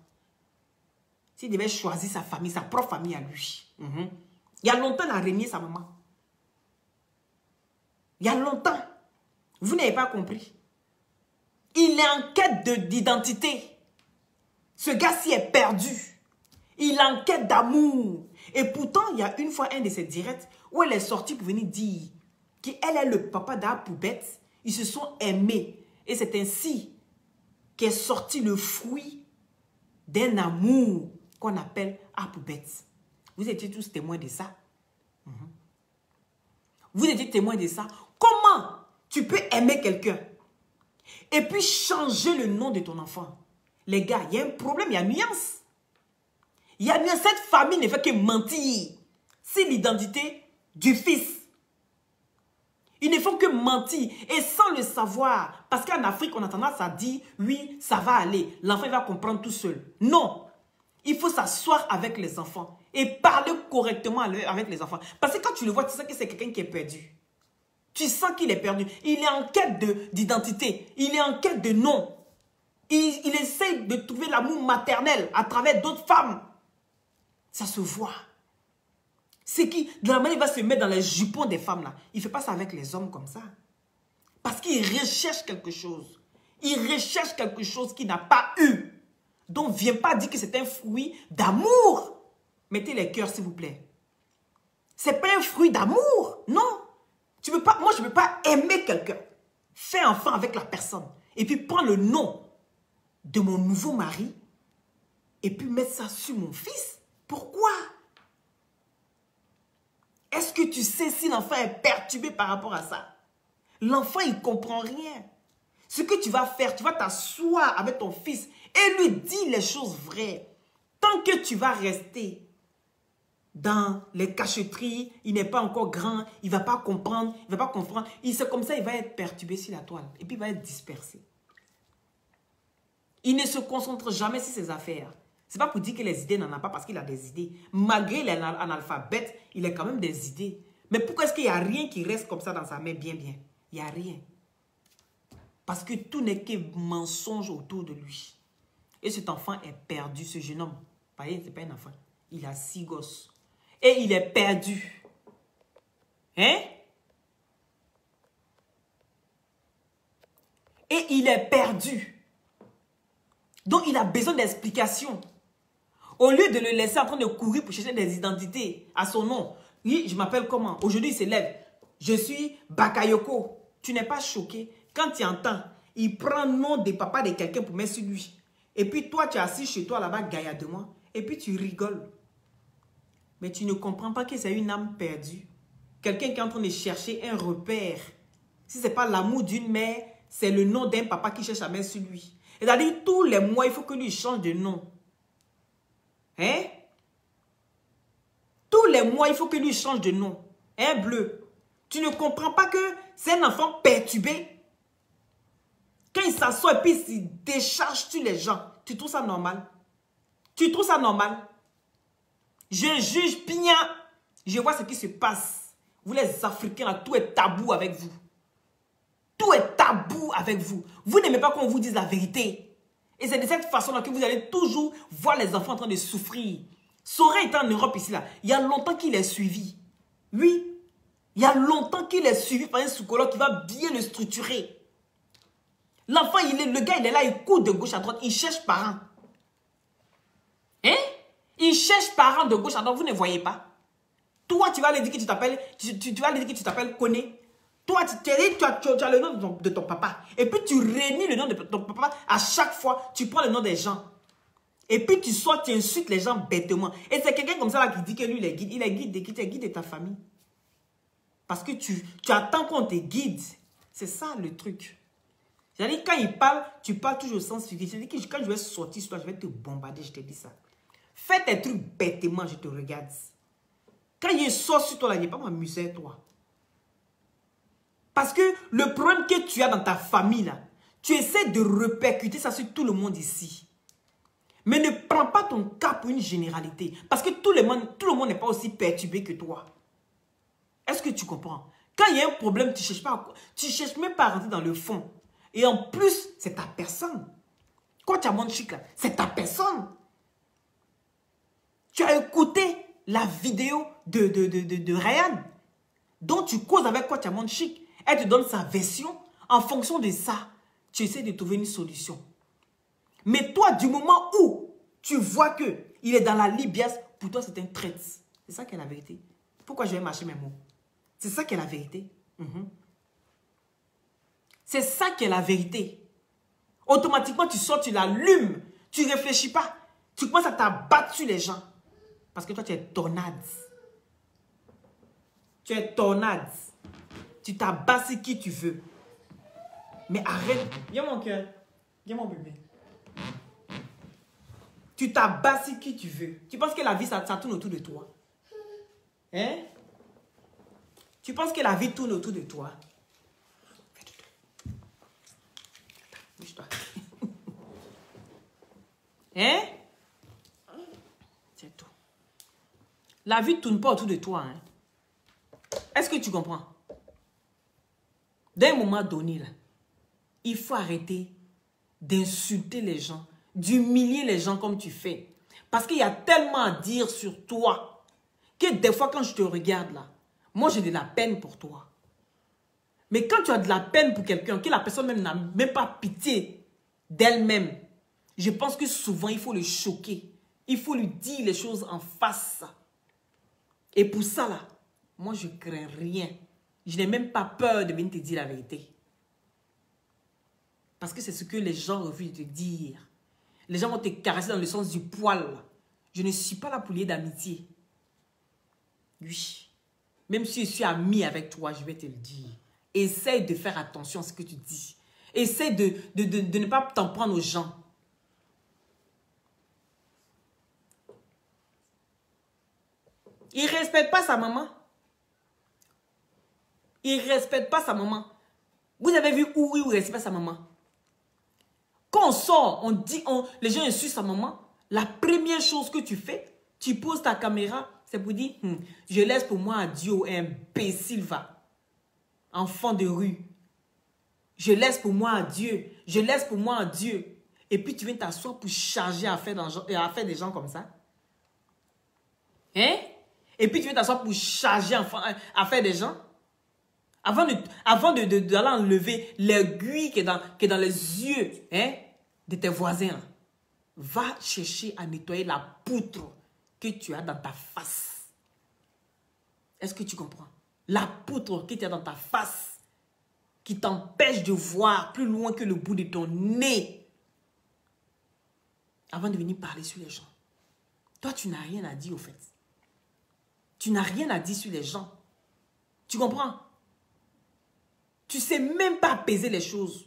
S'il devait choisir sa famille, sa propre famille à lui. Il y a longtemps, il a régné sa maman. Il y a longtemps. Vous n'avez pas compris. Il est en quête d'identité. Ce gars-ci est perdu. Il est en quête d'amour. Et pourtant, il y a une fois un de ses directs où elle est sortie pour venir dire qu'elle est le papa d'Apoubette. Ils se sont aimés. Et c'est ainsi qu'est sorti le fruit d'un amour qu'on appelle Apoubette. Vous étiez tous témoins de ça. Vous étiez témoins de ça. Comment tu peux aimer quelqu'un et puis changer le nom de ton enfant? Les gars, il y a un problème, il y a nuance. Il y a nuance. Cette famille ne fait que mentir. C'est l'identité du fils. Ils ne font que mentir et sans le savoir. Parce qu'en Afrique, on a tendance à dire, oui, ça va aller. L'enfant va comprendre tout seul. Non. Il faut s'asseoir avec les enfants et parler correctement avec les enfants. Parce que quand tu le vois, tu sais que c'est quelqu'un qui est perdu. Tu sens qu'il est perdu. Il est en quête d'identité. Il est en quête de nom. Il essaie de trouver l'amour maternel à travers d'autres femmes. Ça se voit. C'est qui, de la manière il va se mettre dans les jupons des femmes là. Il ne fait pas ça avec les hommes comme ça. Parce qu'il recherche quelque chose. Il recherche quelque chose qu'il n'a pas eu. Donc, viens pas dire que c'est un fruit d'amour. Mettez les cœurs, s'il vous plaît. Ce n'est pas un fruit d'amour. Non. Tu peux pas, moi, je ne peux pas aimer quelqu'un. Fais enfant avec la personne. et puis prends le nom de mon nouveau mari et puis mettre ça sur mon fils? Pourquoi? Est-ce que tu sais si l'enfant est perturbé par rapport à ça? L'enfant, il ne comprend rien. Ce que tu vas faire, tu vas t'asseoir avec ton fils et lui dire les choses vraies. Tant que tu vas rester dans les cacheteries, il n'est pas encore grand, il ne va pas comprendre, il ne va pas comprendre. C'est comme ça, il va être perturbé sur la toile et puis il va être dispersé. Il ne se concentre jamais sur ses affaires. Ce n'est pas pour dire que les idées n'en a pas parce qu'il a des idées. Malgré les analphabètes, il a quand même des idées. Mais pourquoi est-ce qu'il n'y a rien qui reste comme ça dans sa main bien? Il n'y a rien. Parce que tout n'est que mensonge autour de lui. Et cet enfant est perdu, ce jeune homme. Vous voyez, ce n'est pas un enfant. Il a 6 gosses. Et il est perdu. Hein? Et il est perdu. Donc, il a besoin d'explications. Au lieu de le laisser en train de courir pour chercher des identités à son nom. Oui, je m'appelle comment? Aujourd'hui, il se lève. Je suis Bakayoko. Tu n'es pas choqué? Quand tu entends, il prend le nom de papa de quelqu'un pour mettre sur lui. Et puis toi, tu es assis chez toi là-bas, gaillardement. Et puis tu rigoles. Mais tu ne comprends pas que c'est une âme perdue. Quelqu'un qui est en train de chercher un repère. Si ce n'est pas l'amour d'une mère, c'est le nom d'un papa qui cherche à mettre sur lui. C'est-à-dire, tous les mois, il faut que lui change de nom. Hein? Tous les mois, il faut que lui change de nom. Hein, bleu? Tu ne comprends pas que c'est un enfant perturbé? Quand il s'assoit et puis il décharge sur les gens, tu trouves ça normal? Tu trouves ça normal? Je juge bien. Je vois ce qui se passe. Vous les Africains, là, tout est tabou avec vous. Tout est tabou avec vous. Vous n'aimez pas qu'on vous dise la vérité. Et c'est de cette façon-là que vous allez toujours voir les enfants en train de souffrir. Sora est en Europe ici, là. Il y a longtemps qu'il est suivi. Oui. Il y a longtemps qu'il est suivi par un psychologue qui va bien le structurer. L'enfant, le gars, il est là, il court de gauche à droite. Il cherche parents. Hein? Il cherche parents de gauche à droite. Vous ne voyez pas? Toi, tu vas lui dire que tu t'appelles... Tu vas lui dire que tu t'appelles Koné. Toi, tu as le nom de ton papa. Et puis, tu réunis le nom de ton papa. À chaque fois, tu prends le nom des gens. Et puis, tu sors, tu insultes les gens bêtement. Et c'est quelqu'un comme ça là, qui dit que lui, il est guide. Il est guide de ta famille. Parce que tu attends qu'on te guide. C'est ça, le truc. C'est-à-dire, quand il parle, tu parles toujours au sens figuré. C'est-à-dire que quand je vais sortir sur toi, je vais te bombarder, je te dis ça. Fais tes trucs bêtement, je te regarde. Quand il sort sur toi, là, il n'est pas m'amuser, toi. Parce que le problème que tu as dans ta famille, là, tu essaies de répercuter ça sur tout le monde ici. Mais ne prends pas ton cas pour une généralité. Parce que tout le monde n'est pas aussi perturbé que toi. Est-ce que tu comprends? Quand il y a un problème, tu ne cherches même pas à rentrer dans le fond. Et en plus, c'est ta personne. Quand tu as mon chic là, c'est ta personne. Tu as écouté la vidéo de Ryan, dont tu causes avec quoi tu as mon chic. Elle te donne sa version. En fonction de ça, tu essaies de trouver une solution. Mais toi, du moment où tu vois qu'il est dans la libias, pour toi, c'est un traître. C'est ça qui est la vérité. Pourquoi je vais mâcher mes mots? C'est ça qui est la vérité. C'est ça qui est la vérité. Automatiquement, tu sors, tu l'allumes. Tu ne réfléchis pas. Tu commences à t'abattre sur les gens. Parce que toi, tu es tornade. Tu es tornade. Tu t'abats sur qui tu veux. Mais arrête. Viens mon cœur. Viens mon bébé. Tu t'abats sur qui tu veux. Tu penses que la vie, ça tourne autour de toi. Hein? Tu penses que la vie tourne autour de toi. Bouge-toi. Hein? C'est tout. La vie ne tourne pas autour de toi. Hein? Est-ce que tu comprends? D'un moment donné, là, il faut arrêter d'insulter les gens, d'humilier les gens comme tu fais. Parce qu'il y a tellement à dire sur toi que des fois, quand je te regarde là, moi, j'ai de la peine pour toi. Mais quand tu as de la peine pour quelqu'un, que la personne même n'a même pas pitié d'elle-même, je pense que souvent, il faut le choquer. Il faut lui dire les choses en face. Et pour ça, là, moi, je ne crains rien. Je n'ai même pas peur de venir te dire la vérité. Parce que c'est ce que les gens refusent de te dire. Les gens vont te caresser dans le sens du poil. Je ne suis pas là pour lier d'amitié. Oui. Même si je suis ami avec toi, je vais te le dire. Essaye de faire attention à ce que tu dis. Essaye de ne pas t'en prendre aux gens. Il ne respecte pas sa maman. Il ne respecte pas sa maman. Vous avez vu où il respecte sa maman? Quand on sort, on dit, les gens insultent sa maman. La première chose que tu fais, tu poses ta caméra, c'est pour dire, je laisse pour moi à Dieu, imbécile va. Enfant de rue. Je laisse pour moi à Dieu. Je laisse pour moi à Dieu. Et puis tu viens t'asseoir pour charger à faire des gens comme ça. Hein? Et puis tu viens t'asseoir pour charger à faire des gens. Avant d'aller enlever l'aiguille qui est dans les yeux, hein, de tes voisins, va chercher à nettoyer la poutre que tu as dans ta face. Est-ce que tu comprends? La poutre que tu as dans ta face qui t'empêche de voir plus loin que le bout de ton nez avant de venir parler sur les gens. Toi, tu n'as rien à dire au fait. Tu n'as rien à dire sur les gens. Tu comprends? Tu ne sais même pas apaiser les choses.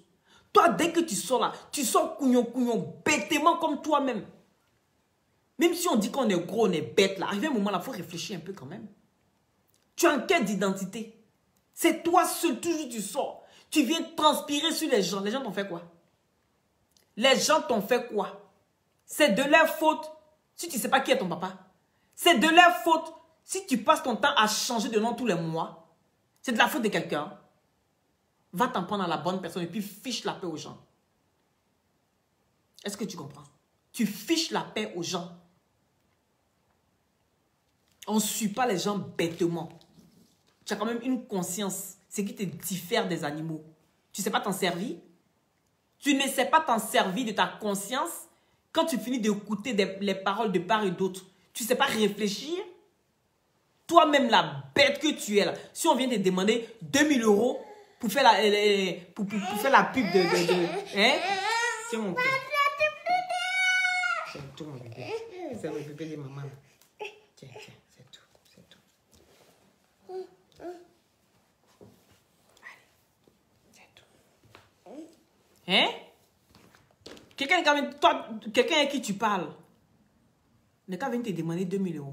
Toi, dès que tu sors là, tu sors couillon, bêtement comme toi-même. Même si on dit qu'on est gros, on est bête là, arrivé un moment là, il faut réfléchir un peu quand même. Tu es en quête d'identité. C'est toi seul, toujours tu sors. Tu viens transpirer sur les gens. Les gens t'ont fait quoi? Les gens t'ont fait quoi? C'est de leur faute si tu ne sais pas qui est ton papa. C'est de leur faute si tu passes ton temps à changer de nom tous les mois. C'est de la faute de quelqu'un. Va t'en prendre à la bonne personne et puis fiche la paix aux gens. Est-ce que tu comprends? Tu fiches la paix aux gens. On ne suit pas les gens bêtement. Tu as quand même une conscience. C'est qui te diffère des animaux. Tu ne sais pas t'en servir? Tu ne sais pas t'en servir de ta conscience quand tu finis d'écouter les paroles de part et d'autre. Tu ne sais pas réfléchir? Toi-même, la bête que tu es là, si on vient te demander 2000 € pour faire la pub de hein? Tiens mon cœur. C'est tout mon bébé. C'est le bébé de maman. Tiens, c'est tout. C'est tout. Allez, c'est tout. Hein? Quelqu'un avec qui tu parles n'est qu'à venir te demander 2000 €.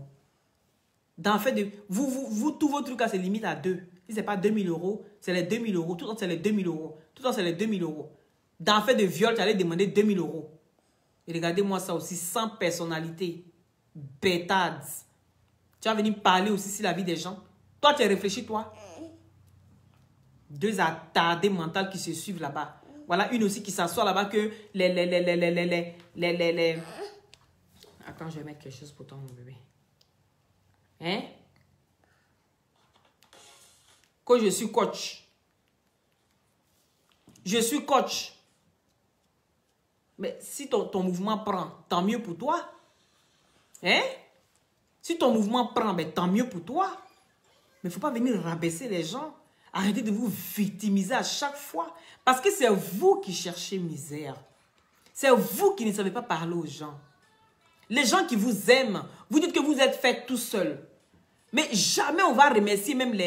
Dans le fait de... Vous, tous vos trucs là, c'est limite à 2. Si ce n'est pas 2000 €, c'est les 2000 €. Tout le temps, c'est les 2000 €. Tout le temps, c'est les 2000 €. Dans le fait de viol, tu allais demander 2000 €. Et regardez-moi ça aussi, sans personnalité. Bêtades. Tu vas venir parler aussi sur la vie des gens. Toi, tu as réfléchi, toi. Deux attardés mentales qui se suivent là-bas. Voilà une aussi qui s'assoit là-bas que les... Attends, je vais mettre quelque chose pour toi, mon bébé. Hein? Que je suis coach. Je suis coach. Mais si ton mouvement prend, tant mieux pour toi. Hein? Si ton mouvement prend, ben, tant mieux pour toi. Mais il ne faut pas venir rabaisser les gens. Arrêtez de vous victimiser à chaque fois. Parce que c'est vous qui cherchez misère. C'est vous qui ne savez pas parler aux gens. Les gens qui vous aiment, vous dites que vous êtes fait tout seul. Mais jamais on va remercier même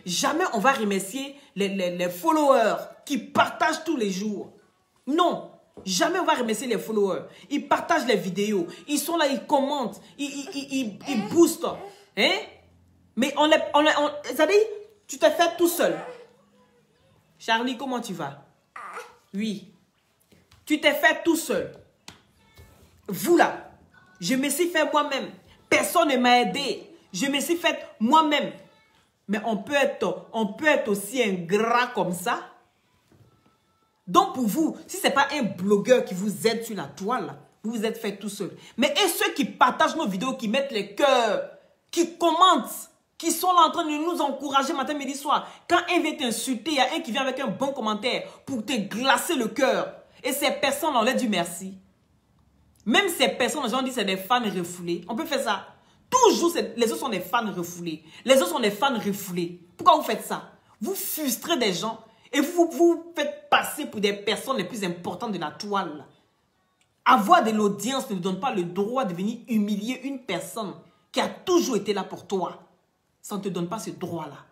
jamais on va remercier les followers qui partagent tous les jours. Non, jamais on va remercier les followers. Ils partagent les vidéos, ils sont là, ils commentent, ils boostent. Hein? Mais c'est-à-dire, tu t'es fait tout seul. Charlie, comment tu vas? Oui. Tu t'es fait tout seul. Vous là, je me suis fait moi-même. Personne ne m'a aidé. Je me suis fait moi-même. Mais on peut être aussi ingrat comme ça. Donc pour vous, si ce n'est pas un blogueur qui vous aide sur la toile, vous vous êtes fait tout seul. Mais et ceux qui partagent nos vidéos, qui mettent les cœurs, qui commentent, qui sont là en train de nous encourager matin, midi, soir. Quand un vient t'insulter, il y a un qui vient avec un bon commentaire pour te glacer le cœur. Et ces personnes, on leur dit merci. Même ces personnes, les gens disent que c'est des fans refoulés. On peut faire ça. Toujours, les autres sont des fans refoulés. Les autres sont des fans refoulés. Pourquoi vous faites ça? Vous frustrez des gens Et vous faites passer pour des personnes les plus importantes de la toile. Avoir de l'audience ne donne pas le droit de venir humilier une personne qui a toujours été là pour toi. Ça ne te donne pas ce droit-là.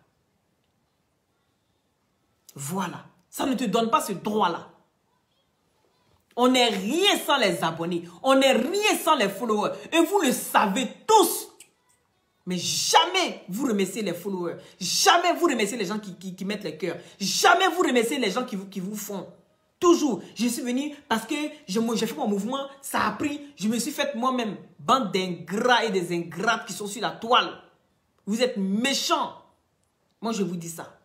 Voilà. Ça ne te donne pas ce droit-là. On n'est rien sans les abonnés. On n'est rien sans les followers. Et vous le savez tous. Mais jamais vous remerciez les followers. Jamais vous remerciez les gens qui mettent les cœurs. Jamais vous remerciez les gens qui vous font. Toujours. Je suis venu parce que j'ai fait mon mouvement. Ça a pris. Je me suis fait moi-même. Bande d'ingrats et des ingrates qui sont sur la toile. Vous êtes méchants. Moi, je vous dis ça.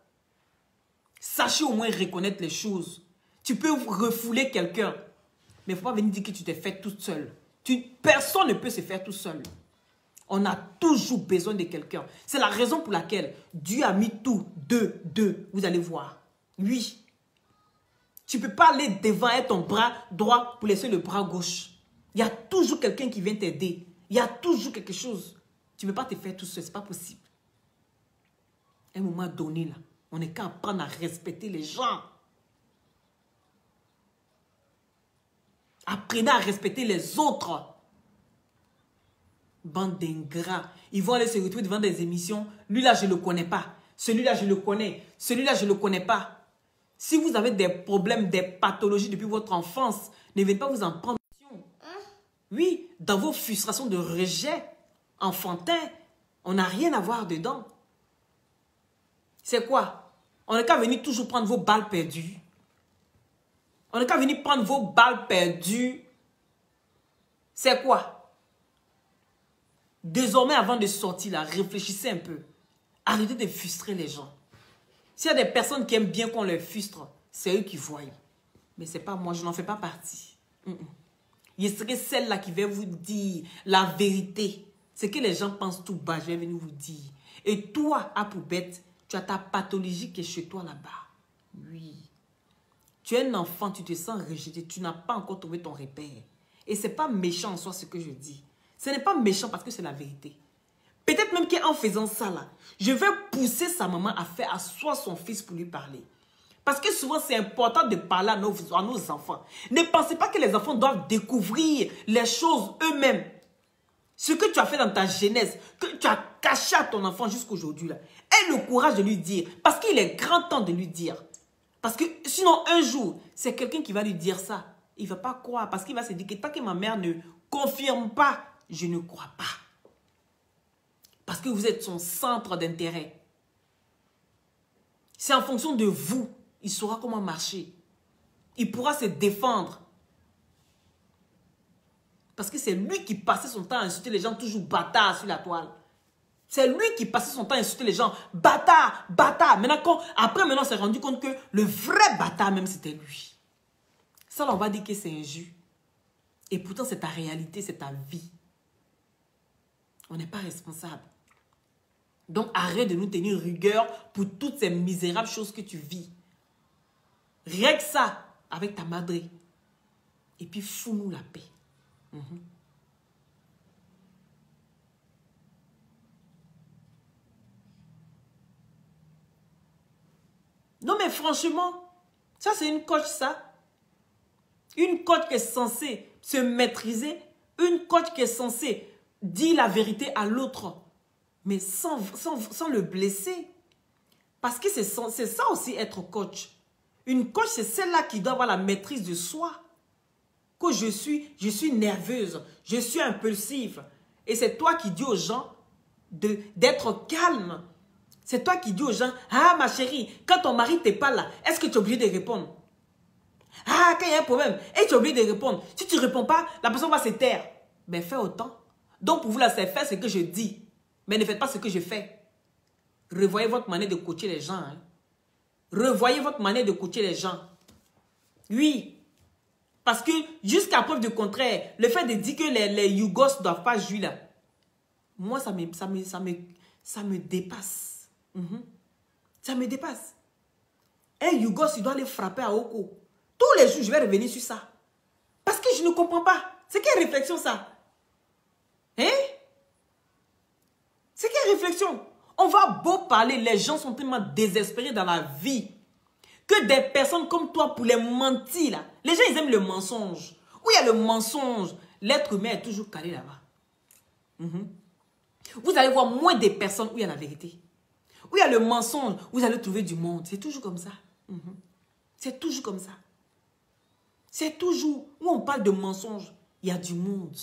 Sachez au moins reconnaître les choses. Tu peux refouler quelqu'un. Mais il ne faut pas venir dire que tu t'es fait toute seule. Personne ne peut se faire tout seul. On a toujours besoin de quelqu'un. C'est la raison pour laquelle Dieu a mis tout. Deux. Vous allez voir. Oui. Tu ne peux pas aller devant et ton bras droit pour laisser le bras gauche. Il y a toujours quelqu'un qui vient t'aider. Il y a toujours quelque chose. Tu ne peux pas te faire tout seul. Ce n'est pas possible. À un moment donné, là, on n'est qu'à apprendre à respecter les gens. Apprenez à respecter les autres. Bande d'ingrats. Ils vont aller se retrouver devant des émissions. Lui là, je ne le connais pas. Celui-là, je le connais. Celui-là, je ne le connais pas. Si vous avez des problèmes, des pathologies depuis votre enfance, ne venez pas vous en prendre. Oui, dans vos frustrations de rejet enfantin, on n'a rien à voir dedans. C'est quoi? On n'est qu'à venir toujours prendre vos balles perdues. On n'est qu'à venir prendre vos balles perdues. C'est quoi? Désormais, avant de sortir là, réfléchissez un peu. Arrêtez de frustrer les gens. S'il y a des personnes qui aiment bien qu'on les frustre, c'est eux qui voient. Mais ce n'est pas moi, je n'en fais pas partie. Je serai celle-là qui va vous dire la vérité. Ce que les gens pensent tout bas, je vais venir vous dire. Et toi, à Poubette, tu as ta pathologie qui est chez toi là-bas. Oui. Tu es un enfant, tu te sens rejeté, tu n'as pas encore trouvé ton repère. Et ce n'est pas méchant en soi ce que je dis. Ce n'est pas méchant parce que c'est la vérité. Peut-être même qu'en faisant ça là, je vais pousser sa maman à faire asseoir son fils pour lui parler. Parce que souvent c'est important de parler à nos enfants. Ne pensez pas que les enfants doivent découvrir les choses eux-mêmes. Ce que tu as fait dans ta jeunesse, que tu as caché à ton enfant jusqu'aujourd'hui là, aie le courage de lui dire. Parce qu'il est grand temps de lui dire. Parce que sinon un jour, c'est quelqu'un qui va lui dire ça. Il ne va pas croire parce qu'il va se dire que tant que ma mère ne confirme pas, je ne crois pas. Parce que vous êtes son centre d'intérêt. C'est en fonction de vous. Il saura comment marcher. Il pourra se défendre. Parce que c'est lui qui passait son temps à insulter les gens toujours bâtards sur la toile. C'est lui qui passait son temps à insulter les gens bâtards, bâtards. Après, on s'est rendu compte que le vrai bâtard même, c'était lui. Ça, on va dire que c'est injuste. Et pourtant, c'est ta réalité, c'est ta vie. On n'est pas responsable. Donc, arrête de nous tenir rigueur pour toutes ces misérables choses que tu vis. Règle ça avec ta madré. Et puis, fous-nous la paix. Non, mais franchement, ça, c'est une coach, ça. Une coach qui est censée se maîtriser. Une coach qui est censée dire la vérité à l'autre. Mais sans le blesser. Parce que c'est ça aussi être coach. Une coach, c'est celle-là qui doit avoir la maîtrise de soi. Que je suis nerveuse, je suis impulsive. Et c'est toi qui dis aux gens d'être calme. C'est toi qui dis aux gens, ah ma chérie, quand ton mari te parle là, est-ce que tu es obligé de répondre? Ah, quand il y a un problème, et tu es obligé de répondre. Si tu ne réponds pas, la personne va se taire. Ben fais autant. Donc pour vous là, c'est faire ce que je dis. Mais ne faites pas ce que je fais. Revoyez votre manière de coacher les gens. Hein. Revoyez votre manière de coacher les gens. Oui. Parce que jusqu'à preuve du contraire, le fait de dire que les Yougos ne doivent pas jouer là, moi, ça me dépasse. Ça me dépasse. Un Yougos, il doit aller frapper à Oko. Tous les jours, je vais revenir sur ça. Parce que je ne comprends pas. C'est quelle réflexion ça? Hein? C'est quelle réflexion? On va beau parler, les gens sont tellement désespérés dans la vie que des personnes comme toi pour les mentir là. Les gens, ils aiment le mensonge. Où il y a le mensonge, l'être humain est toujours calé là-bas. Vous allez voir moins des personnes où il y a la vérité. Où il y a le mensonge, vous allez trouver du monde. C'est toujours comme ça. C'est toujours comme ça. C'est toujours où on parle de mensonge, il y a du monde.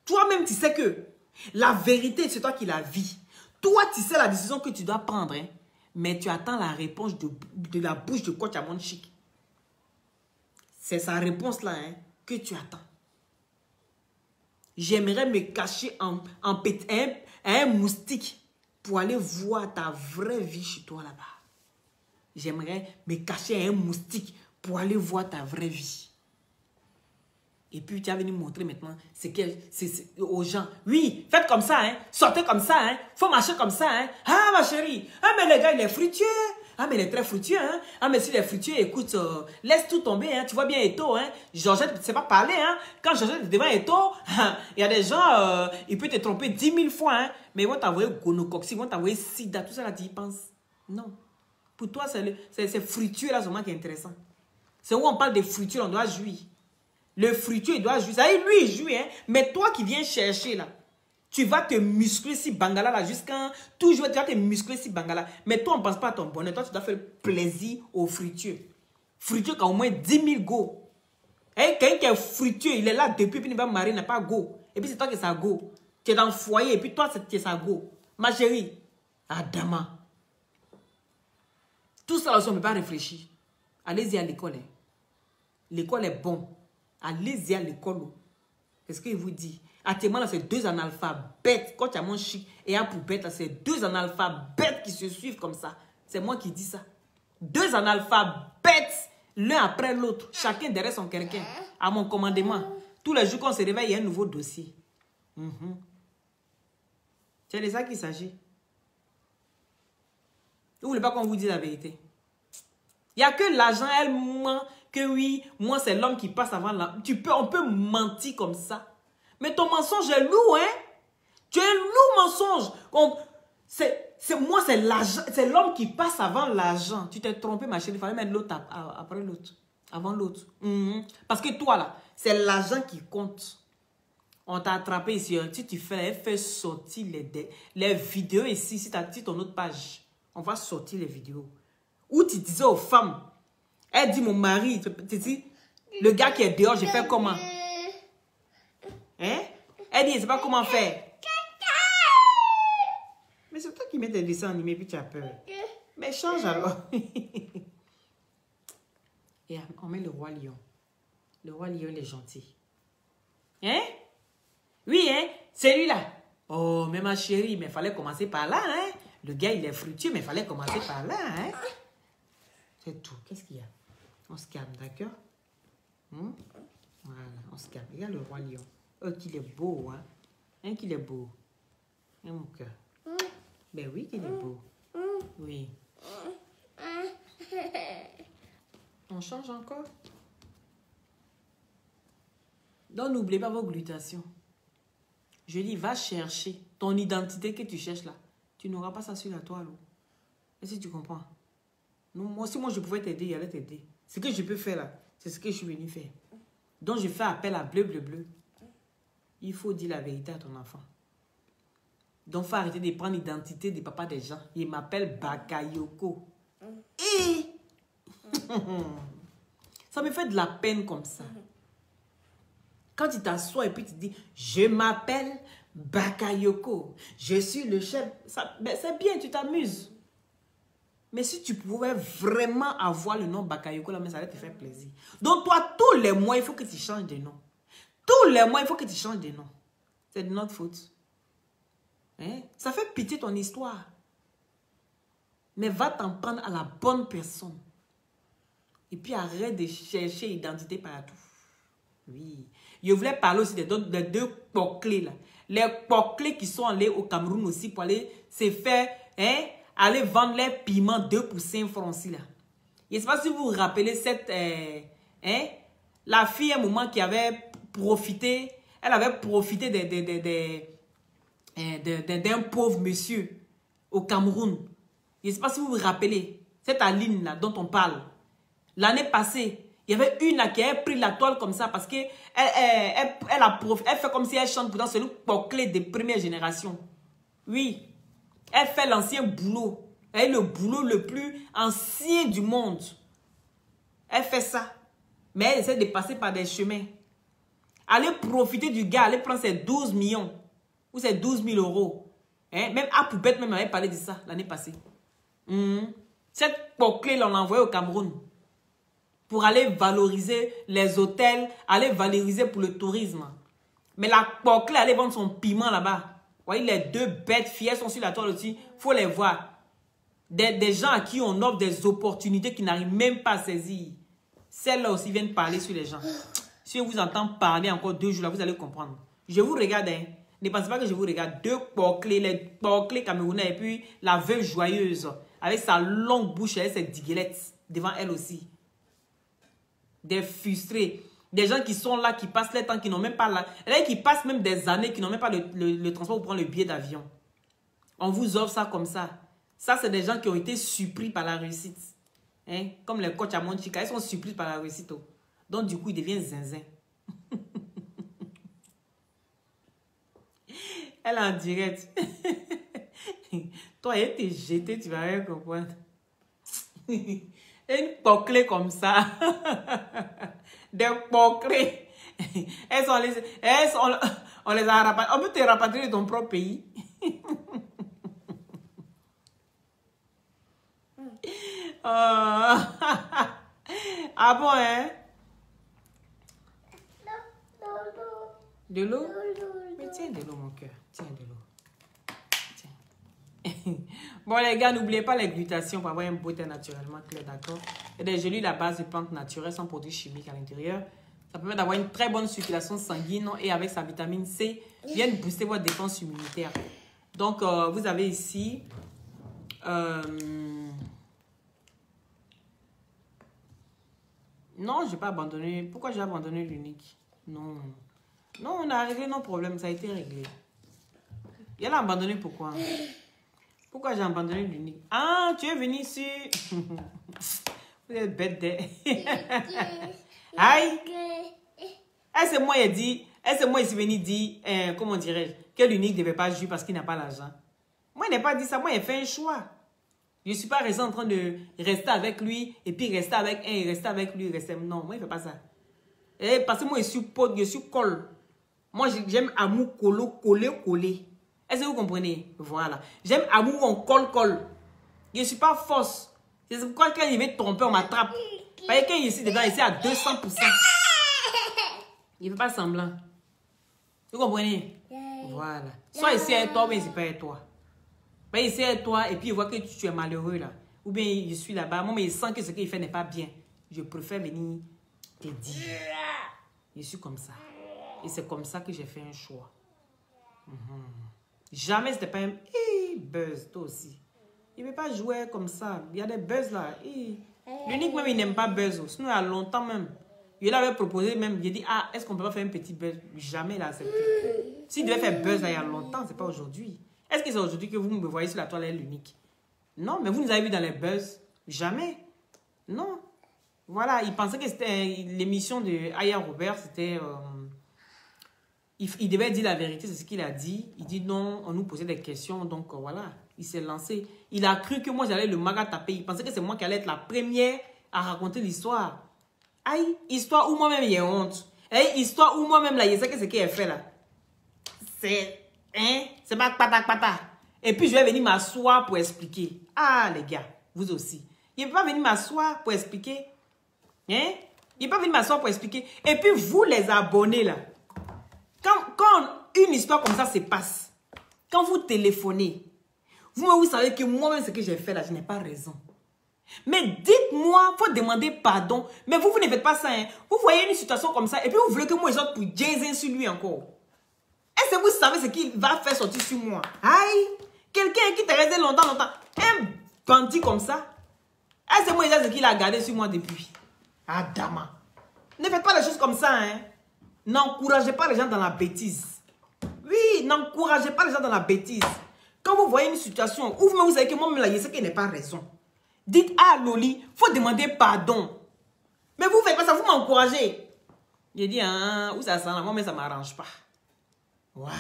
Toi-même, tu sais que la vérité, c'est toi qui la vis. Toi, tu sais la décision que tu dois prendre. Hein, mais tu attends la réponse de la bouche de coach Amon Chic. C'est sa réponse-là hein, que tu attends. J'aimerais me cacher un moustique pour aller voir ta vraie vie chez toi là-bas. J'aimerais me cacher un moustique pour aller voir ta vraie vie. Et puis tu vas venir montrer maintenant aux gens. Oui, faites comme ça, hein. Sortez comme ça, hein. Faut marcher comme ça, hein. Ah ma chérie, ah mais le gars il est fructueux. Ah mais il est très fructueux, hein. Ah mais s'il est fructueux, écoute, laisse tout tomber, hein. Tu vois bien Eto, hein. Georgette ne sait pas parler, hein. Quand Georgette est devant Eto, il y a des gens, il peut te tromper 10 000 fois, hein. Mais ils vont t'envoyer gonocoxie, ils vont t'envoyer sida, tout ça là tu y penses. Non. Pour toi, c'est fructueux là seulement qui est intéressant. C'est où on parle de fructueux, on doit jouir. Le fructueux, il doit jouir. Ça y est, lui, il joue, hein. Mais toi qui viens chercher, là, tu vas te muscler si Bangala, là, jusqu'à... Toujours, tu vas te muscler si Bangala. Mais toi, on ne pense pas à ton bonheur. Toi, tu dois faire plaisir aux fructueux. Fructueux qui a au moins 10 000 go. Hein? Quelqu'un qui est fructueux, il est là depuis, puis il va marier, il n'a pas go. Et puis c'est toi qui es sa go. Tu es dans le foyer, et puis toi, tu es sa go. Ma chérie, Adama. Tout ça, on ne peut pas réfléchir. Allez-y à l'école. Hein. L'école est bon. Allez-y à l'école. Qu'est-ce qu'il vous dit? Actuellement, c'est deux analphabètes. Quand tu as mon chic et un poupette, c'est deux analphabètes qui se suivent comme ça. C'est moi qui dis ça. Deux analphabètes, l'un après l'autre. Chacun derrière son quelqu'un. À mon commandement. Tous les jours qu'on se réveille, il y a un nouveau dossier. C'est de ça qu'il s'agit. Vous ne voulez pas qu'on vous dise la vérité. Il n'y a que l'argent, elle ment. Que oui, moi c'est l'homme qui passe avant la... On peut mentir comme ça. Mais ton mensonge est lourd, hein? Tu es un lourd mensonge. Moi c'est l'argent, c'est l'homme qui passe avant l'argent. Tu t'es trompé ma chérie, il fallait mettre l'autre après l'autre. Avant l'autre. Parce que toi là, c'est l'argent qui compte. On t'a attrapé ici. Si tu fais sortir les vidéos ici, si tu as dit ton autre page, on va sortir les vidéos. Où tu disais aux femmes, elle dit, mon mari, tu dis, le gars qui est dehors, je fais comment? Hein? Elle dit, je ne sais pas comment faire. Mais c'est toi qui mets des dessins animés, puis tu as peur. Mais change alors. Et on met le roi lion. Le roi lion, il est gentil. Hein? Oui, hein? C'est lui-là. Oh, mais ma chérie, mais il fallait commencer par là, hein? Le gars, il est fructueux, mais il fallait commencer par là, hein? C'est tout. Qu'est-ce qu'il y a? On se calme, d'accord? Voilà, on se calme. Regarde le roi lion. Oh, qu'il est beau, hein? Hein, qu'il est beau. Hein, mon cœur? Ben oui, qu'il est beau. Oui. On change encore? Donc, n'oubliez pas vos glutations. Je dis, va chercher ton identité que tu cherches là. Tu n'auras pas ça sur la toile. Est-ce que tu comprends? Non, moi, si moi je pouvais t'aider, il allait t'aider. Ce que je peux faire là, c'est ce que je suis venu faire. Donc je fais appel à bleu, bleu, bleu. Il faut dire la vérité à ton enfant. Donc il faut arrêter de prendre l'identité des papas des gens. Il m'appelle Bakayoko. Et ça me fait de la peine comme ça. Quand tu t'assois et puis tu dis, je m'appelle Bakayoko. Je suis le chef. Ben, c'est bien, tu t'amuses. Mais si tu pouvais vraiment avoir le nom Bakayoko, là, mais ça allait te faire plaisir. Donc, toi, tous les mois, il faut que tu changes de nom. Tous les mois, il faut que tu changes de nom. C'est de notre faute. Hein? Ça fait pitié ton histoire. Mais va t'en prendre à la bonne personne. Et puis, arrête de chercher identité partout. Oui. Je voulais parler aussi des deux porclés, là. Les porclés qui sont allés au Cameroun aussi pour aller se faire... Hein? Aller vendre les piments 2 pour 5 francs là. Je ne sais pas si vous vous rappelez cette... la fille à un moment qui avait profité... Elle avait profité d'un pauvre monsieur au Cameroun. Je ne sais pas si vous vous rappelez. Cette Aline-là dont on parle. L'année passée, il y avait une là qui a pris la toile comme ça parce qu'elle elle fait comme si elle chante. Pourtant, c'est une poclée de première génération. Oui. Elle fait l'ancien boulot. Elle est le boulot le plus ancien du monde. Elle fait ça. Mais elle essaie de passer par des chemins. Allez profiter du gars. Allez prendre ses 12 millions. Ou ses 12 000 euros. Hein? Même à Poupette, même, elle avait parlé de ça l'année passée. Cette poclée, on l'a envoyée au Cameroun. Pour aller valoriser les hôtels. Aller valoriser pour le tourisme. Mais la poclée, allait vendre son piment là-bas. Vous voyez, les deux bêtes filles, elles sont sur la toile aussi. Il faut les voir. Des gens à qui on offre des opportunités qui n'arrivent même pas à saisir. Celles-là aussi viennent parler sur les gens. Si je vous entends parler encore 2 jours là, vous allez comprendre. Je vous regarde, hein. Ne pensez pas que je vous regarde. 2 poclés, les poclés camerounais et puis la veuve joyeuse avec sa longue bouche et ses diguelettes devant elle aussi. Des frustrés. Des gens qui sont là, qui passent les temps, qui n'ont même pas là. Et qui passent même des années, qui n'ont même pas le transport pour prendre le billet d'avion. On vous offre ça comme ça. Ça, c'est des gens qui ont été surpris par la réussite. Hein? Comme les coachs à Monchica, ils sont surpris par la réussite. Oh. Donc, du coup, ils deviennent zinzin. Elle est en direct. Toi, elle t'est jeté, tu vas rien comprendre. Une poclée comme ça. Des poclées. On les a rapatriées. On peut te rapatrier de ton propre pays. Ah bon, hein? De l'eau? Mais tiens de l'eau, mon cœur. Tiens de l'eau. Tiens. Bon, les gars, n'oubliez pas les glutations pour avoir un beau teint naturellement clair, d'accord? Et des gelées à base de plantes naturelles sans produits chimiques à l'intérieur. Ça permet d'avoir une très bonne circulation sanguine et avec sa vitamine C, viennent booster votre défense immunitaire. Donc, vous avez ici... Non, je n'ai pas abandonné. Pourquoi j'ai abandonné l'unique? Non. Non, on a réglé nos problèmes. Ça a été réglé. Il a abandonné pourquoi? Pourquoi j'ai abandonné l'unique? Ah, tu es venu ici. Vous êtes bête de... Aïe. Est-ce que moi, il dit... Est-ce que moi, il est venu dire... comment dirais-je? Que l'unique ne devait pas jouer parce qu'il n'a pas l'argent. Moi, il n'a pas dit ça. Moi, il a fait un choix. Je ne suis pas resté en train de rester avec lui et puis rester avec un et rester avec lui. Rester... Non, moi, il ne fait pas ça. Et parce que moi, je suis pote, je suis colle. Moi, j'aime amour collé. Est-ce que vous comprenez? Voilà. J'aime amour on colle. Je ne suis pas fausse. C'est pourquoi quand il veut tromper, on m'attrape. Parce que quand il est ici dedans, il est à 200%. Il ne fait pas semblant. Vous comprenez? Voilà. Soit ici est toi, ou bien c'est pas toi. Ben, il sait toi et puis il voit que tu es malheureux là. Ou bien je suis là-bas. Moi, mais il sent que ce qu'il fait n'est pas bien. Je préfère venir te dire. Je suis comme ça. Et c'est comme ça que j'ai fait un choix. Jamais c'était pas un buzz, toi aussi. Il ne veut pas jouer comme ça. Il y a des buzz là. L'unique même, il n'aime pas buzz. Sinon, il y a longtemps même. Il avait proposé même. Il a dit, ah, est-ce qu'on peut pas faire un petit buzz? Jamais il a accepté. S'il devait faire buzz là, il y a longtemps, c'est pas aujourd'hui. Est-ce que c'est aujourd'hui que vous me voyez sur la toile l'unique? Non, mais vous nous avez vu dans les buzz. Jamais. Non. Voilà, il pensait que c'était l'émission de Aya Robert, c'était... il devait dire la vérité, c'est ce qu'il a dit. Il dit non, on nous posait des questions, donc voilà, il s'est lancé. Il a cru que moi j'allais le maga taper. Il pensait que c'est moi qui allais être la première à raconter l'histoire. Aïe, histoire où moi-même il y a honte. Aïe, histoire où moi-même là, il sait que c'est ce qu'il a fait là. C'est... Hein? C'est pas pata. Et puis je vais venir m'asseoir pour expliquer. Ah les gars, vous aussi. Il ne peut pas venir m'asseoir pour expliquer. Hein? Il ne peut pas venir m'asseoir pour expliquer. Et puis vous les abonnés là. Quand une histoire comme ça se passe, quand vous téléphonez, vous savez que moi-même ce que j'ai fait là, je n'ai pas raison. Mais dites-moi, il faut demander pardon. Mais vous ne faites pas ça. Hein? Vous voyez une situation comme ça et puis vous voulez que moi je sorte pour jaser sur lui encore. Est-ce que vous savez ce qu'il va faire sortir sur moi? Aïe! Quelqu'un qui t'a resté longtemps. Un bandit comme ça. Est-ce que moi je sais ce qu'il a gardé sur moi depuis? Ah, dama. Ne faites pas les choses comme ça. Hein? N'encouragez pas les gens dans la bêtise. Oui, n'encouragez pas les gens dans la bêtise. Quand vous voyez une situation où vous savez que moi-même là, je sais qu'il n'est pas raison. Dites à Loli, il faut demander pardon. Mais vous faites pas ça, vous m'encouragez. J'ai dit, hein, où ça sent là? Moi, mais ça ne m'arrange pas. Voilà.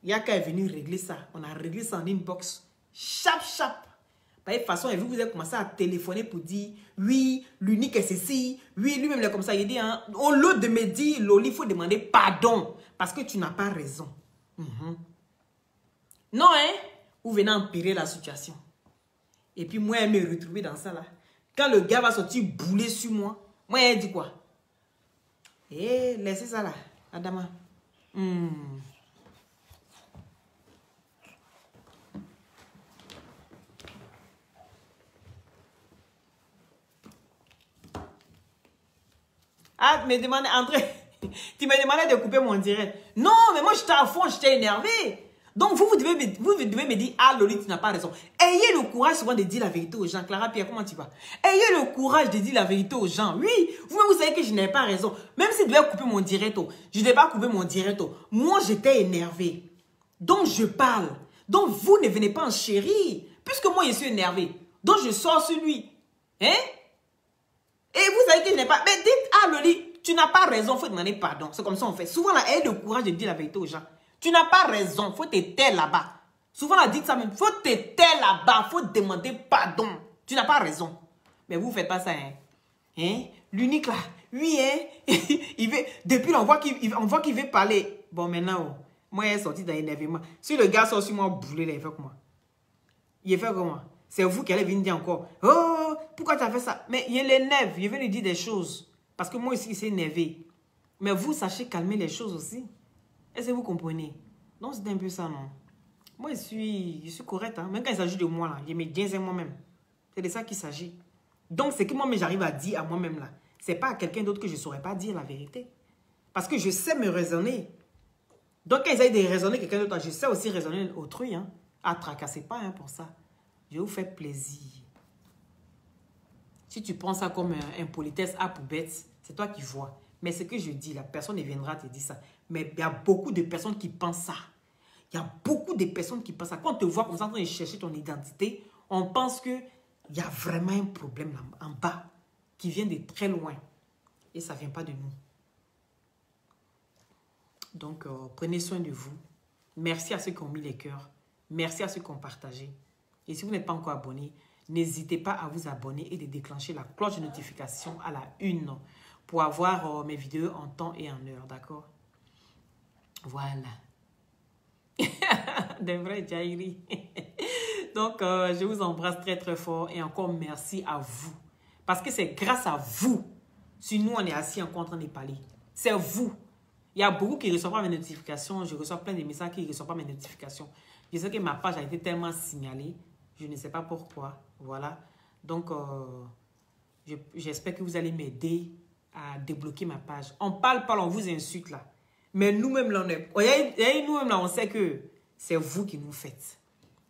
Il y a qu'à venir régler ça. On a réglé ça en inbox. Chap, chap. De toute façon, vous avez commencé à téléphoner pour dire, oui, l'unique est ceci. Oui, lui-même, il est comme ça. Il dit, hein, au lieu de me dire, Loli, il faut demander pardon. Parce que tu n'as pas raison. Non, hein? Vous venez empirer la situation. Et puis, moi, elle me retrouve dans ça, là. Quand le gars va sortir bouler sur moi, moi, elle dit quoi? Eh, laissez ça, là, Adama. Ah, me demandez, André, tu m'as demandé de couper mon direct. Non, mais moi, j'étais à fond, j'étais énervé. Donc, vous devez me dire, ah, Loli, tu n'as pas raison. Ayez le courage souvent de dire la vérité aux gens. Clara Pierre, comment tu vas? Ayez le courage de dire la vérité aux gens. Oui, vous savez que je n'ai pas raison. Même si je devais couper mon direct, je ne devais pas couper mon direct. Moi, j'étais énervé. Donc, je parle. Donc, vous ne venez pas en chérir. Puisque moi, je suis énervé. Donc, je sors sur lui. Hein? Et vous savez que je n'ai pas... Mais dites, ah, Loli, tu n'as pas raison, il faut demander pardon. C'est comme ça on fait. Souvent, là, ayez le courage de dire la vérité aux gens. Tu n'as pas raison, il faut te taire là-bas. Souvent, on dit ça même, il faut te taire là-bas, il faut demander pardon. Tu n'as pas raison. Mais vous ne faites pas ça, hein? Hein? L'unique là, oui, hein? Il veut, depuis, on voit qu'il veut parler. Bon, maintenant, moi, il est sorti d'un énervement. Si le gars sort sur moi, boulé, là, il fait comment? Il fait comment? C'est vous qui allez venir dire encore, oh, pourquoi tu as fait ça? Mais il l'énerve, il veut lui dire des choses. Parce que moi aussi, il s'est énervé. Mais vous, sachez calmer les choses aussi. Est-ce que vous comprenez? Donc, c'est un peu ça, non? Moi, je suis correct. Hein? Même quand il s'agit de moi, là, je me dis moi-même. C'est de ça qu'il s'agit. Donc, c'est que moi-même, j'arrive à dire à moi-même, là. C'est pas à quelqu'un d'autre que je ne saurais pas dire la vérité. Parce que je sais me raisonner. Donc, quand il s'agit de raisonner quelqu'un d'autre, je sais aussi raisonner autrui. Hein? Ah, tracassez pas hein, pour ça. Je vous fais plaisir. Si tu prends ça comme un politesse à poubette, c'est toi qui vois. Mais ce que je dis, la personne ne viendra te dire ça. Mais il y a beaucoup de personnes qui pensent ça. Il y a beaucoup de personnes qui pensent ça. Quand on te voit comme ça en train de chercher ton identité, on pense qu'il y a vraiment un problème là, en bas qui vient de très loin. Et ça ne vient pas de nous. Donc, prenez soin de vous. Merci à ceux qui ont mis les cœurs. Merci à ceux qui ont partagé. Et si vous n'êtes pas encore abonné, n'hésitez pas à vous abonner et de déclencher la cloche de notification à la une pour avoir mes vidéos en temps et en heure, d'accord? Voilà. De vrai, Jairi. Donc, je vous embrasse très, très fort et encore merci à vous. Parce que c'est grâce à vous si nous, on est assis encore en train de parler. C'est vous. Il y a beaucoup qui ne reçoivent pas mes notifications. Je reçois plein de messages qui ne reçoivent pas mes notifications. Je sais que ma page a été tellement signalée. Je ne sais pas pourquoi. Voilà. Donc, j'espère que vous allez m'aider à débloquer ma page. On parle, on vous insulte là. Mais nous-mêmes, là, nous-mêmes, là, on sait que c'est vous qui nous faites.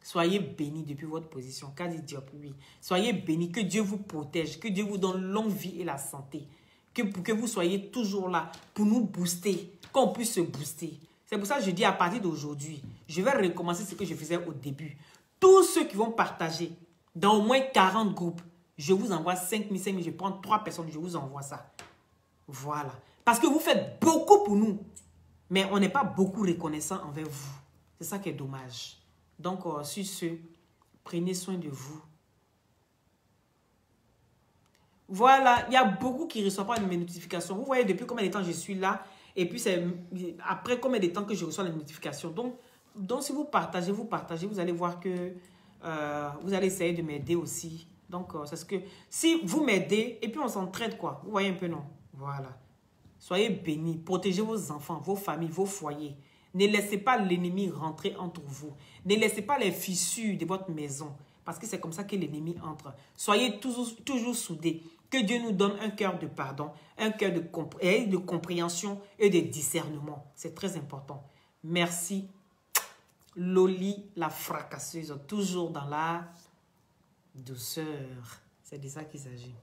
Soyez bénis depuis votre position. Kadi Diop, oui. Soyez bénis. Que Dieu vous protège. Que Dieu vous donne longue vie et la santé. Pour que vous soyez toujours là pour nous booster. Qu'on puisse se booster. C'est pour ça que je dis à partir d'aujourd'hui, je vais recommencer ce que je faisais au début. Tous ceux qui vont partager dans au moins 40 groupes, je vous envoie 5 000, je prends 3 personnes, je vous envoie ça. Voilà. Parce que vous faites beaucoup pour nous. Mais on n'est pas beaucoup reconnaissant envers vous. C'est ça qui est dommage. Donc, sur ce, prenez soin de vous. Voilà, il y a beaucoup qui ne reçoivent pas de mes notifications. Vous voyez depuis combien de temps je suis là. Et puis, c'est après combien de temps que je reçois les notifications. Donc si vous partagez, vous allez voir que vous allez essayer de m'aider aussi. Donc, c'est ce que... Si vous m'aidez, et puis on s'entraide, quoi. Vous voyez un peu, non? Voilà. Soyez bénis. Protégez vos enfants, vos familles, vos foyers. Ne laissez pas l'ennemi rentrer entre vous. Ne laissez pas les fissures de votre maison. Parce que c'est comme ça que l'ennemi entre. Soyez toujours soudés. Que Dieu nous donne un cœur de pardon, un cœur de compréhension et de discernement. C'est très important. Merci. Loli, la fracasseuse, toujours dans la douceur. C'est de ça qu'il s'agit.